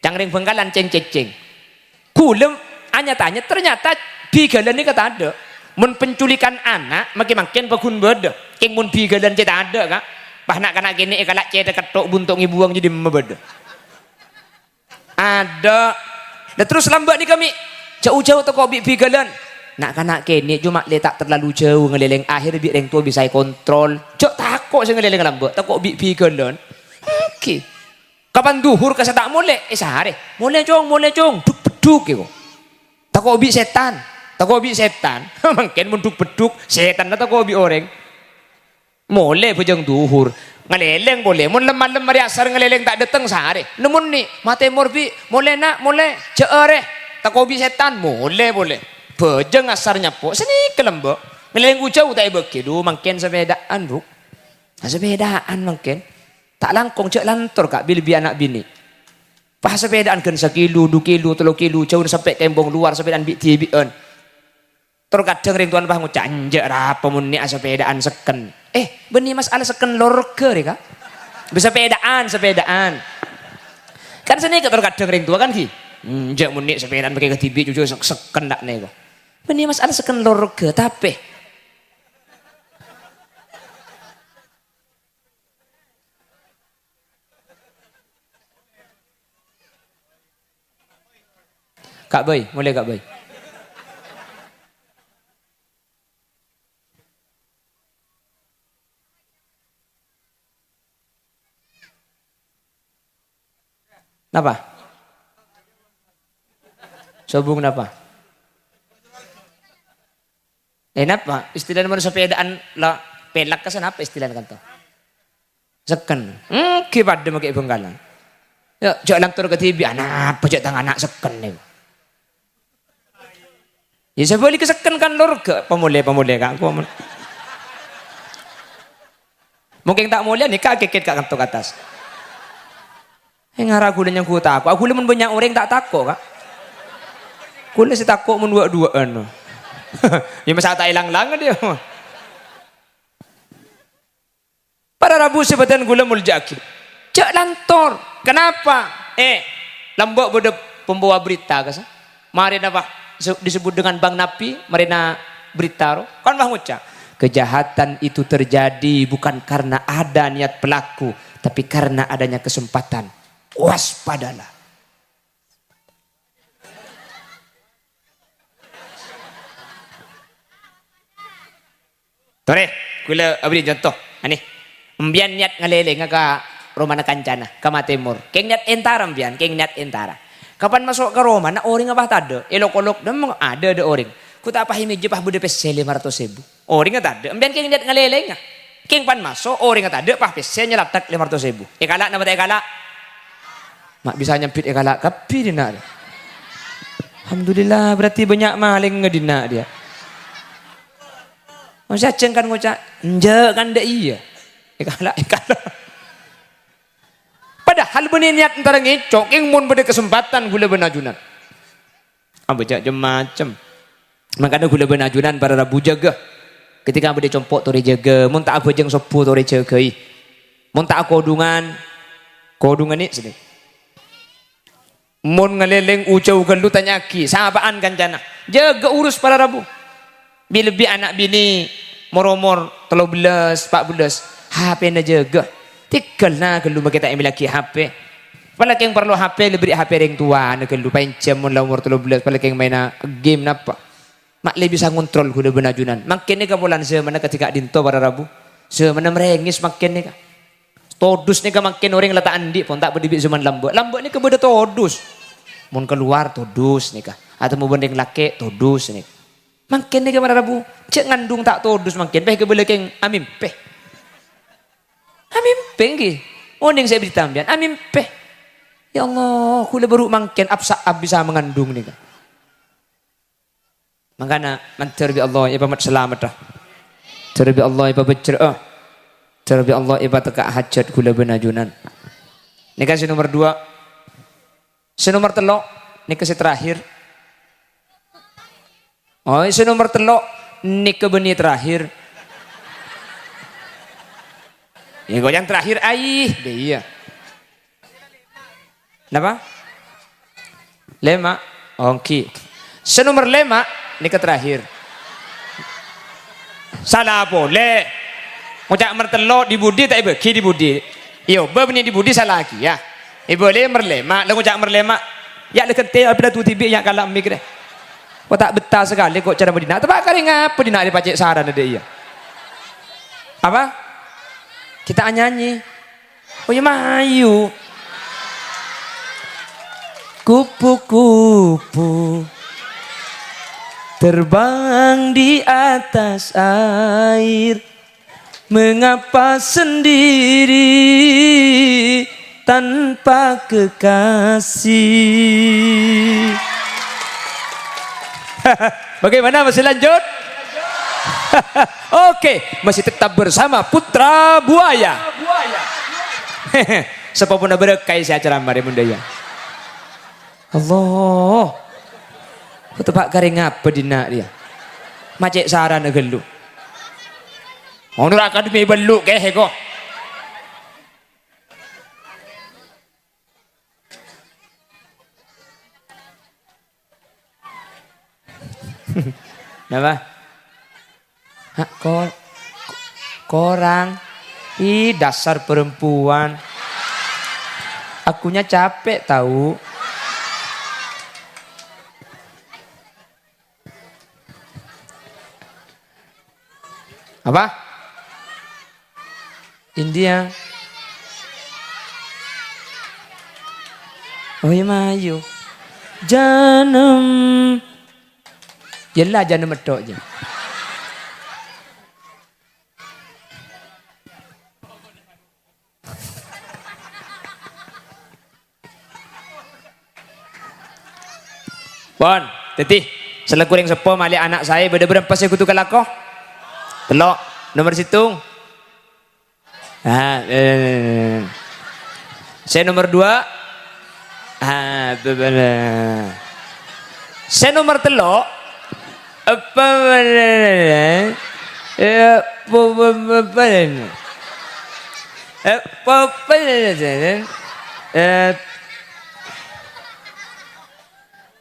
cangring Bengkalan ceng. Kulem hanya tanya ternyata bigalan ni kata ada, mun penculikan anak makin bakun beda, keng mun bigalan ceta ada kak, bah nak kena gini kalak ceta ketok buntung ibuang jadi membeda. Ada, dan terus lambat ni kami jauh-jauh toko bigalan, nak kanak kene cuma letak terlalu jauh ngeleleng akhir bi reng tua bisa kontrol. Cok takut saya ngeleleng lambok, takut bi pigelon. Oke. Kapan duhur kasa tak mulai? Sehari. Mulai cong, duk beduk gitu. Takut bi setan, Mungkin munduk beduk setan takut bi orang. Mulai bujang duhur. Ngeleleng boleh, mun lemah mari asar ngeleleng tak datang sehari. Namun ni, mate morbi, mulai jeere, takut bi setan, boleh. Bejeng asarnya po, sini kelembok. Ngeleng ujau tak ibeki, mungkin sepedaan bro. Sepedaan mungkin. Tak langkong cek lantor kak bil anak bini. Pas sepedaan kan 1 kilo, 2 kilo, 3 kilo, jauh sampai kembong luar sepedaan bian. Terkadang ring tuan bah ngucap anjek apa muni sepedaan seken. Benih masalah seken lorke kak. Sepedaan. Kan sini terkadang ring tua kan ki. Anjek muni sepedaan pakai ketibi jujur seken dak nego. Benih masalah seken lorke tapi Kak Boy, mulai Kak Boy. Napa? Sobung napa? Napa? Istilah mana sepedaan lah pelak kesan apa istilah kan tuh? Seken. Kibat dia pakai benggalan. Ya, jangan lantur ke TV, anak pejak tangan anak seken nih. Ya saya boleh keseken kan lor ke pemulai kan. Mungkin tak mulia nih kak keket kak kantor atas. Ngara aku yang ku takut. Aku lemun banyak orang tak takut kak. Kule si takut mun dua-duaan. Ya masa tak hilang-hilang dia. Pada Rabu sebatan gula muljaki. Cak lantor. Kenapa? Lambok bodoh pembawa berita kasa. Mari apa? Disebut dengan Bang Napi, marina berita. Kan bang ucap. Kejahatan itu terjadi bukan karena ada niat pelaku, tapi karena adanya kesempatan. Waspadalah. Tore, gula abri contoh. Ani, embian niat ngaleleng ka Romana Kancana, Kama Timur. Keng niat entara embian, keng niat entara. Kapan masuk ke Roma, na orang apa tak ada? Elok-elok, memang ada orang. Ku tak pahami je pah bude pese 500.000. Orang tak ada. Embian keng niat ngaleleng. Keng pan masuk, orang tak ada, pah pese nyelatak 500.000. Ekalak nama tak ekalak. Mak bisa nyempit ekalak kapi dina. Alhamdulillah berarti banyak maling ngedina dia. Masa ceng kan ngucap, enjak kan dak iya. Ekalak. Padahal benih niat antara ngecok, yang mun pada kesempatan gula benajunan. Ambejak jam macam. Makanya gula benajunan para Rabu jaga. Ketika ambejak compok tori jaga, mun tak apa jeng sopu tori jagai. Mun tak kodungan ini sini. Mun ngeleleng ucau gelu tanyaki, sahabaan kancana. Jaga urus para Rabu. Bila lebih anak bini, moromor 13, 14, HP na jaga. Tinggal na kalau kita ambil lagi HP. Apalagi yang perlu HP lebih HP yang tua, nak kalau pencet mun la umur 13, apalagi yang main game napa. Mak lebih bisa ngontrol kuda benajunan. Makin ni kabulan semana ketika dinto para Rabu. Semana merengis makin ni ka. Todus ni ka makin orang letak andi pun tak berdibik zaman lambuk. Lambuk ni kepada todus. Mun keluar todus ni ka. Atau mau bendeng laki todus ni. Makin ni ka para Rabu. Cek ngandung tak todus makin. Peh kebelah keng amin peh. Amin penggi. Ondeng saya beritahu amin peh. Ya Allah, kula baru mangken absa bisa mengandung ni. Makana mantar bi Allah iba mat selamat dah. Terbi Allah iba bercerah. Terbi Allah iba teka hajat kula benajunan. Ni kasih nomor 2. Nomor 3, ni kasih terakhir. Oh, nomor 3, ni kebeni terakhir. Ya yang terakhir dia. Kenapa? 5. Oke. Nomor 5 ni ke terakhir. Salah boleh. Ngucap mertelok di budi tak ibu, ki di budi. Yo, berbeni di budi salah lagi ya. Boleh merlema, lagu ngucap merlema. Ya le kete apa tu tibi yang kalah mik deh. Kok tak betah sekali kok cara berdina. Tapi kali ngapa dina di pacek saran ada iya. Apa? Kita nyanyi. Oh ya mayu. Kupu-kupu terbang di atas air. Mengapa sendiri tanpa kekasih? Bagaimana, masih lanjut? Oke, masih tetap bersama Putra Buaya. Sepapuna berekai si acara mari mundaya. Allah. Ketebak garing apa dina dia? Macek sarana gelu. Honor akademi beluk ke kok. Napa? Hah, korang. Ih, dasar perempuan. Akunya capek tahu. Apa? India. Oh ya mayu. Janam. Yelah janam medok je. Bon, tetih, selekurang sepo mali anak saya berapa saya kutu kalakoh? Telok, nomor situng. Saya nomor 2. Saya nomor telok.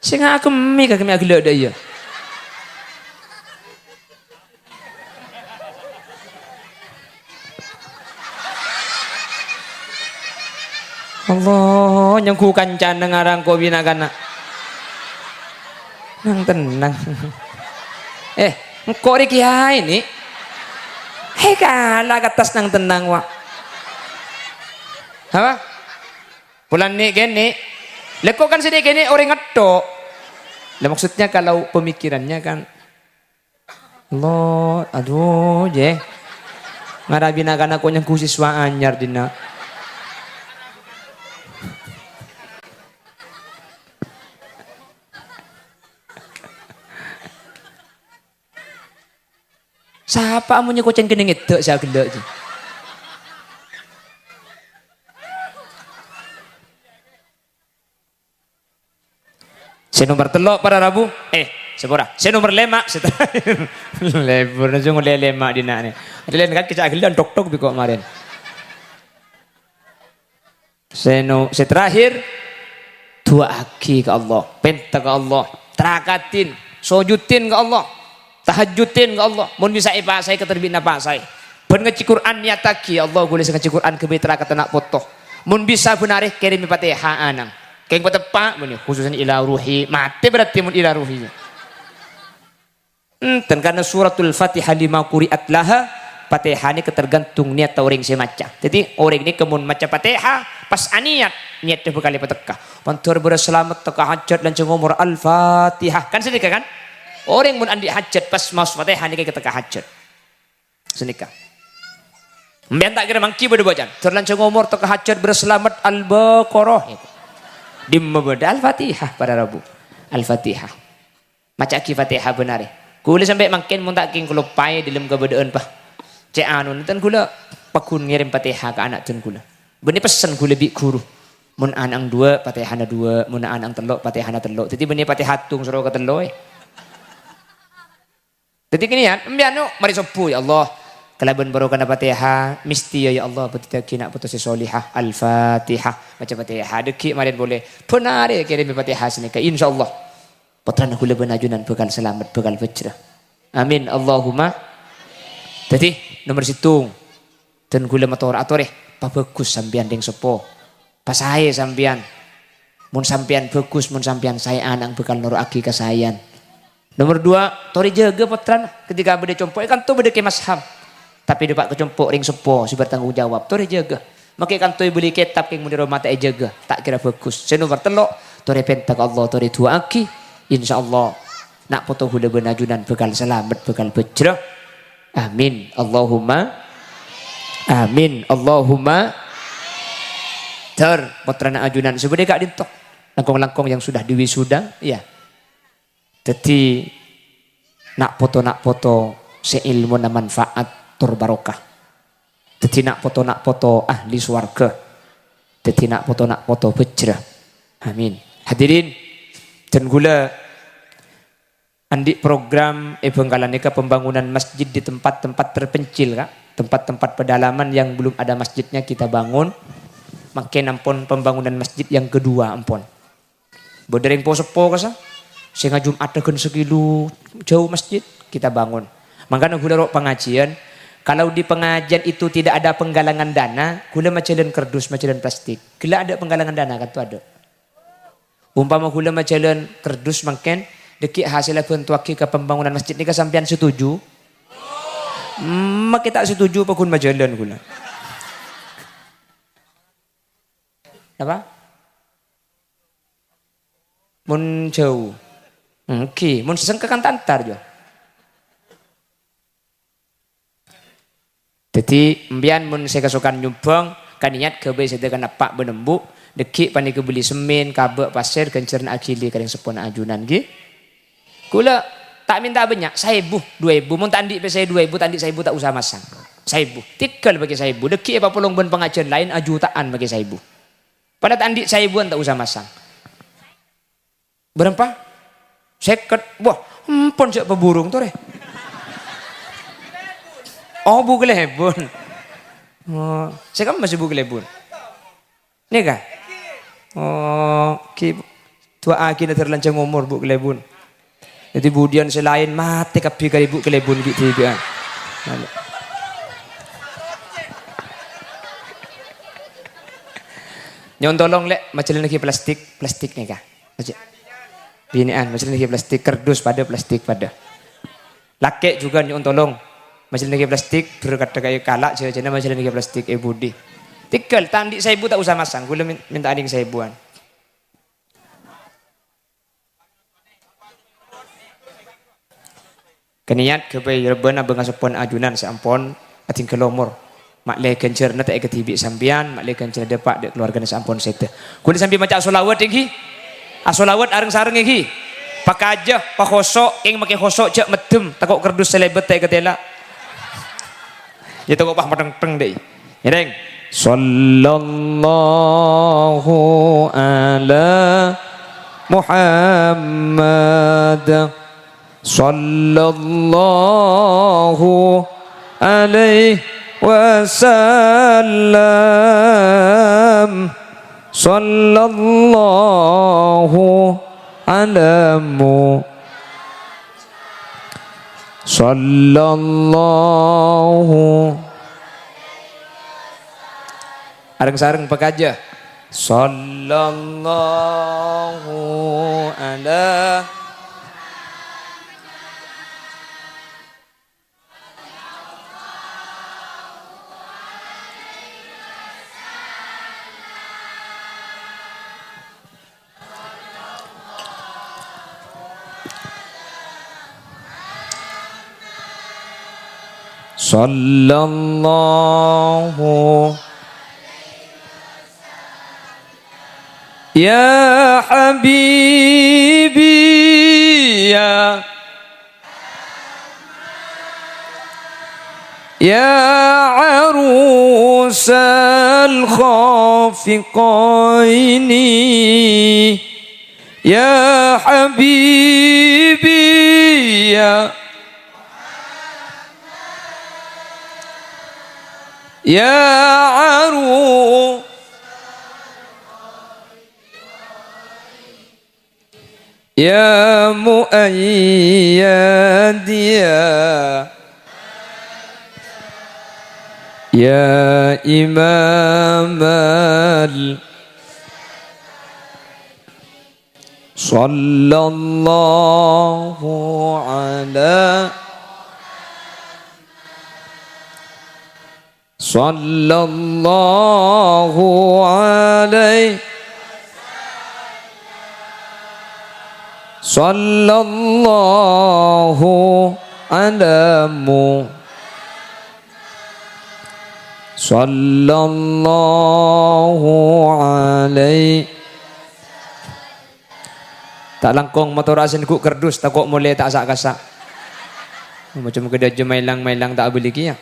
Sing kami agak ada ya. Allah nyengku kancan ngarang ko binagana. Nang tenang. Engko ri kiai ini. Hei kala katas nang tenang wa. Apa? Bulan ni gini. Leko kan sini gini orang ngetok. Lah maksudnya kalau pemikirannya kan Allah, aduh je. Ngarabinakan aku nyengku siswa anyar dina. Siapa amunya kocen kena ngedek saya gelak je. Saya nomor telok para Rabu. Sepura. Saya nomor 5 setelah lebur nang ngule 5 dina ni. Ada lain kan kecak gelan tok-tok biko kemarin. Saya terakhir dua aki ke Allah, penta ke Allah, terakatin, sujudin ke Allah. Tahajudin ke Allah, mun bisa ipa saya keterbit napa saya. Ben ngeci Quran nyataki Allah boleh ngeci Quran ke betra kata nak foto. Mun bisa benarih kirim Fatihah anang. Keng patepak mun khususnya ila ruhi, mati berarti mun ila ruhinya. Dan karena suratul Fatihah 5 quri'at laha, Fatihah ini ketergantung niat orang saya maca. Jadi orang ini kemun maca Fatihah pas aniat niatnya berkali patekah. Pantur berselamat teka hajat dan cengomor Al-Fatihah. Kan sedekah kan? Orang mun andi hajat pas mas Fatihah ni kita ka hajat. Senika. Mbian tak kira mangki bade bocan. Terlancung umur to ka hajat berselamat Al-Baqarah. Dimma bade Al-Fatihah pada Rabu. Al-Fatihah. Maca ki Fatihah benar. Kula sampai mangkin mun tak king kula pai dilem kebedean pah. Cek anu nten kula pakun ngirim Fatihah ke anak tun kula. Beni pesan kula bi guru. Mun anang 2 Fatihahna 2, mun anang 3 Fatihahna 3. Dadi beni Fatihah tung suruh ka 3. Jadi kini ya, ambianu mari sopu ya Allah. Kalaban baru kena Fatihah, mesti ya Allah betul kina putus solihah Al-Fatihah. Baca Fatihah deki mari boleh. Benar ya kirim Fatihah sini ke insyaallah. Putrana kula benajunan bekal selamat bekal bejrah. Amin Allahumma. Jadi nomor situng. Dan kula motor atore pa bagus sampean deng sepo. Pas saya sampean. Mun sampean bagus, mun sampean saya anang bekal nuraki kasayan. Nomor 2, tori jaga potran ketika bede compok kan tu bede ke masham. Tapi dapat kecompok ring sepo si bertanggung jawab tori jaga. Maka kan tu beli kitab yang mudiro mata jaga tak kira bagus. Saya nomor 3, tori pentak Allah tori dua aki. Insyaallah nak foto hula benajunan bekal selamat bekal bejrah. Amin. Allahumma amin. Allahumma ter potrana ajunan sebede kak dintok. Langkong-langkong yang sudah diwisuda ya. Jadi nak foto seilmu na manfaat tur barokah. Jadi nak foto ahli swarga. Jadi nak foto bejrah. Amin. Hadirin dan gula andik program Bengkalan Eka pembangunan masjid di tempat-tempat terpencil kak. Tempat-tempat pedalaman yang belum ada masjidnya kita bangun. Makin ampun pembangunan masjid yang kedua ampun. Bodering po-sepo kasa. Sehingga Jumat tekan sekilo jauh masjid kita bangun. Makanya gula rok pengajian. Kalau di pengajian itu tidak ada penggalangan dana, gula macalan kerdus, macalan plastik. Gula ada penggalangan dana kan tu ada. Umpama gula macalan kerdus makin deki hasilnya bentuaki ke pembangunan masjid ni kesampian setuju. Mak kita setuju apa kun macalan gula. Apa? Mun jauh. Oke, mun sesengka kan tantar jo. Jadi mbian mun saya kesukaan nyumbang kan niat kebe sedekan pak benembu deki pani kebeli semen kabek pasir kenceran akili kadang sepona ajunan gi. Kula tak minta banyak 1.000 2.000 mun tandik pe saya 2.000 tandik 1.000 tak usah masang. 1.000 tikal bagi 1.000 deki apa polong ben pengajian lain ajutaan bagi 1.000. Pada tandik 1.000-an tak usah masang. Berapa? Seket, wah, empon siapa burung tuh re. Oh, bukelebun. Oh, saya kan masih bukelebun. Nih kah? Oh, tua aki na terlancang umur bukelebun. Jadi budian selain mati kapi kali bukelebun gitu dia. Nyon tolong lek macam lagi plastik nih kah? Binian macam lagi plastik kardus pada plastik pada. Laki juga nyon tolong macam lagi plastik berkata kayak kalak cina macam lagi plastik budi. Tikal tandik 1.000 tak usah masang, gula minta adik 1.000-an. Keniat kebai rebana bengasapon ajunan seampon ating kelomor. Mak le kencer na tak ketibik sambian, mak le kencer depak dek keluarga sampun sete. Kuli sambil maca solawat iki. Asolawat areng-sareng iki. Pakajah, pakosok, ing make khosok cek medem, takok kerdus selebet tak ketela. Ya takok pah meteng-teng deh. Ngereng. Sallallahu ala Muhammad. Sallallahu alaihi wasallam. Sallallahu alamu. Sallallahu areng-sareng pekaja. Sallallahu ala Sallallahu ya habibi ya arusal khafiqaini ya habibi ya aru ya muayyad ya imam al sallallahu ala sallallahu alaihi sallallahu alamu sallallahu alaihi. Tak langkong motor asin ku kerdus tak kok mulai tak sak-kasak. Macam kedai mailang-mailang tak beli kia.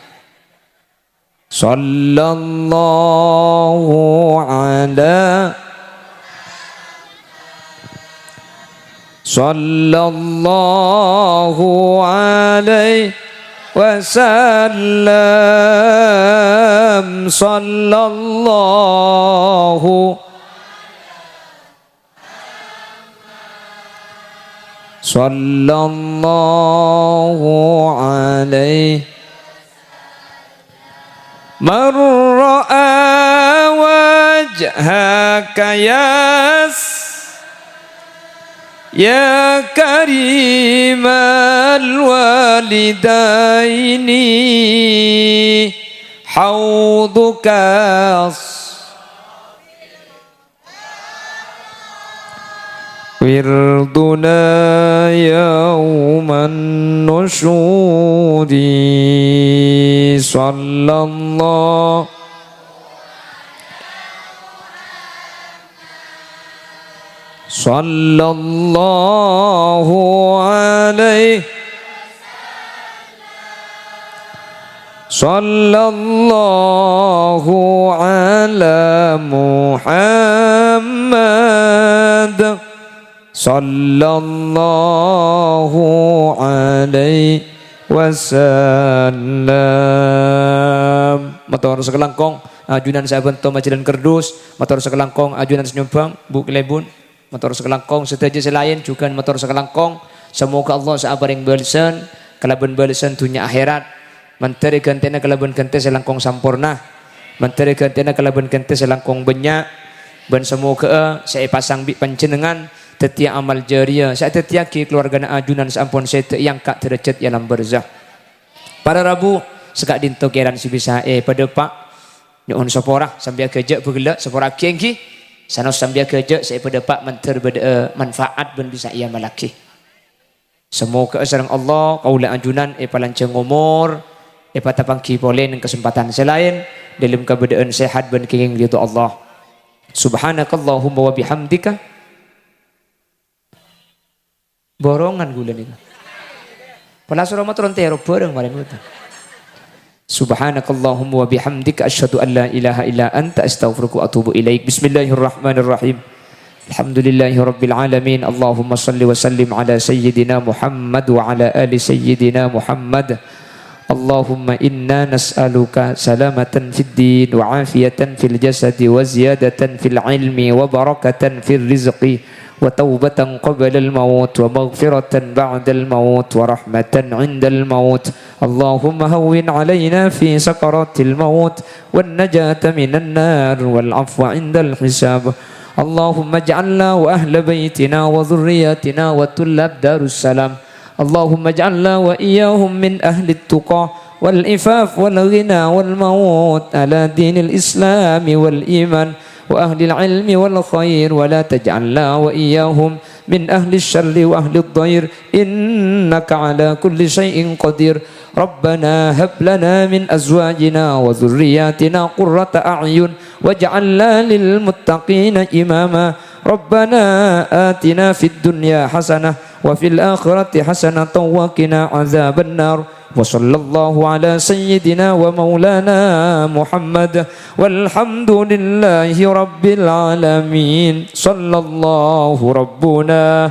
Sallallahu ala sallallahu alaihi wasallam sallallahu alaihi man ra'a wajhaka ya karimal walidaini hauduka wirduna yawman nusyudi sallallahu alaihi sallallahu ala Muhammad sallallahu alaihi wasallam. Motor sekelangkong ajunan saya bentuk majalan kerdus, motor sekelangkong ajunan senyumbang bu kelebun, motor sekelangkong seteja selain juga motor sekelangkong. Semoga Allah sabaring balesan kalaban balesan dunia akhirat, menteri gantena kalaban gante selangkong sampurna, menteri gantena kalaban gante selangkong banyak. Dan semoga saya pasang bi panjenengan tetia amal jariah saya tetia ki keluarga ajunan sampun saya yang kak derajat alam barzah. Pada Rabu sekak dinto keran si bisa pada pak nyuhun sepora sambil kerja bergelak sepora kiengki sanos sambil kerja saya pada pak menter pada manfaat ben bisa ia malaki. Semoga sareng Allah kaula ajunan palanceng umur patapang ki polen kesempatan selain dalam keadaan sehat ben kenging ridho Allah. Subhanakallahumma wa bihamdika borongan gula nih. Palasura motor entero bareng malam itu. Subhanakallahumma wa bihamdika asyhadu an la ilaha illa anta astaghfiruka wa atubu ilaik. Bismillahirrahmanirrahim. Alhamdulillahirabbil alamin. Allahumma shalli wa sallim ala sayyidina Muhammad wa ala ali sayyidina Muhammad. Allahumma inna nas'aluka salamatan fid din wa afiyatan fil jasadi wa ziyadatan fil ilmi wa barakatan fil rizqi wa taubatan qabla al maut wa maghfiratan ba'da al maut wa rahmatan 'inda al maut. Allahumma hawwin 'alaina fi sakaratil maut wan najata minan nar wal 'afwa 'inda al hisab. Allahumma ij'alna wa ahla baitina wa dhurriyyatina wa tullab darussalam. Allahumma ij'alna wa iyyahum min ahli at-tuqa wal ifaf wal ghina wal maut ala dinil islam wal iman wa ahli al-ilmi wal khair wa la taj'alna wa iyyahum min ahli asy-syarri wa ahli ad-dhair innaka ala kulli syai'in qadir. Rabbana hab lana min azwajina wa dhurriyyatina qurrata a'yun waj'alna lil muttaqina imama. Rabbana atina fid dunya hasanah wa fil akhirati hasanatan wa qina azaban nar. Wa sallallahu ala sayyidina wa maulana Muhammad walhamdulillahi rabbil alamin. Sallallahu rabbuna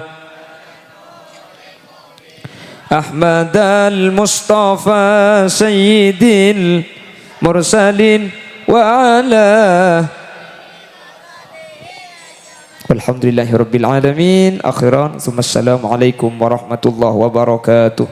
Ahmad al-Mustafa sayyidil mursalin wa ala walhamdulillahi rabbil alamin. Akhiran, assalamualaikum warahmatullahi wabarakatuh.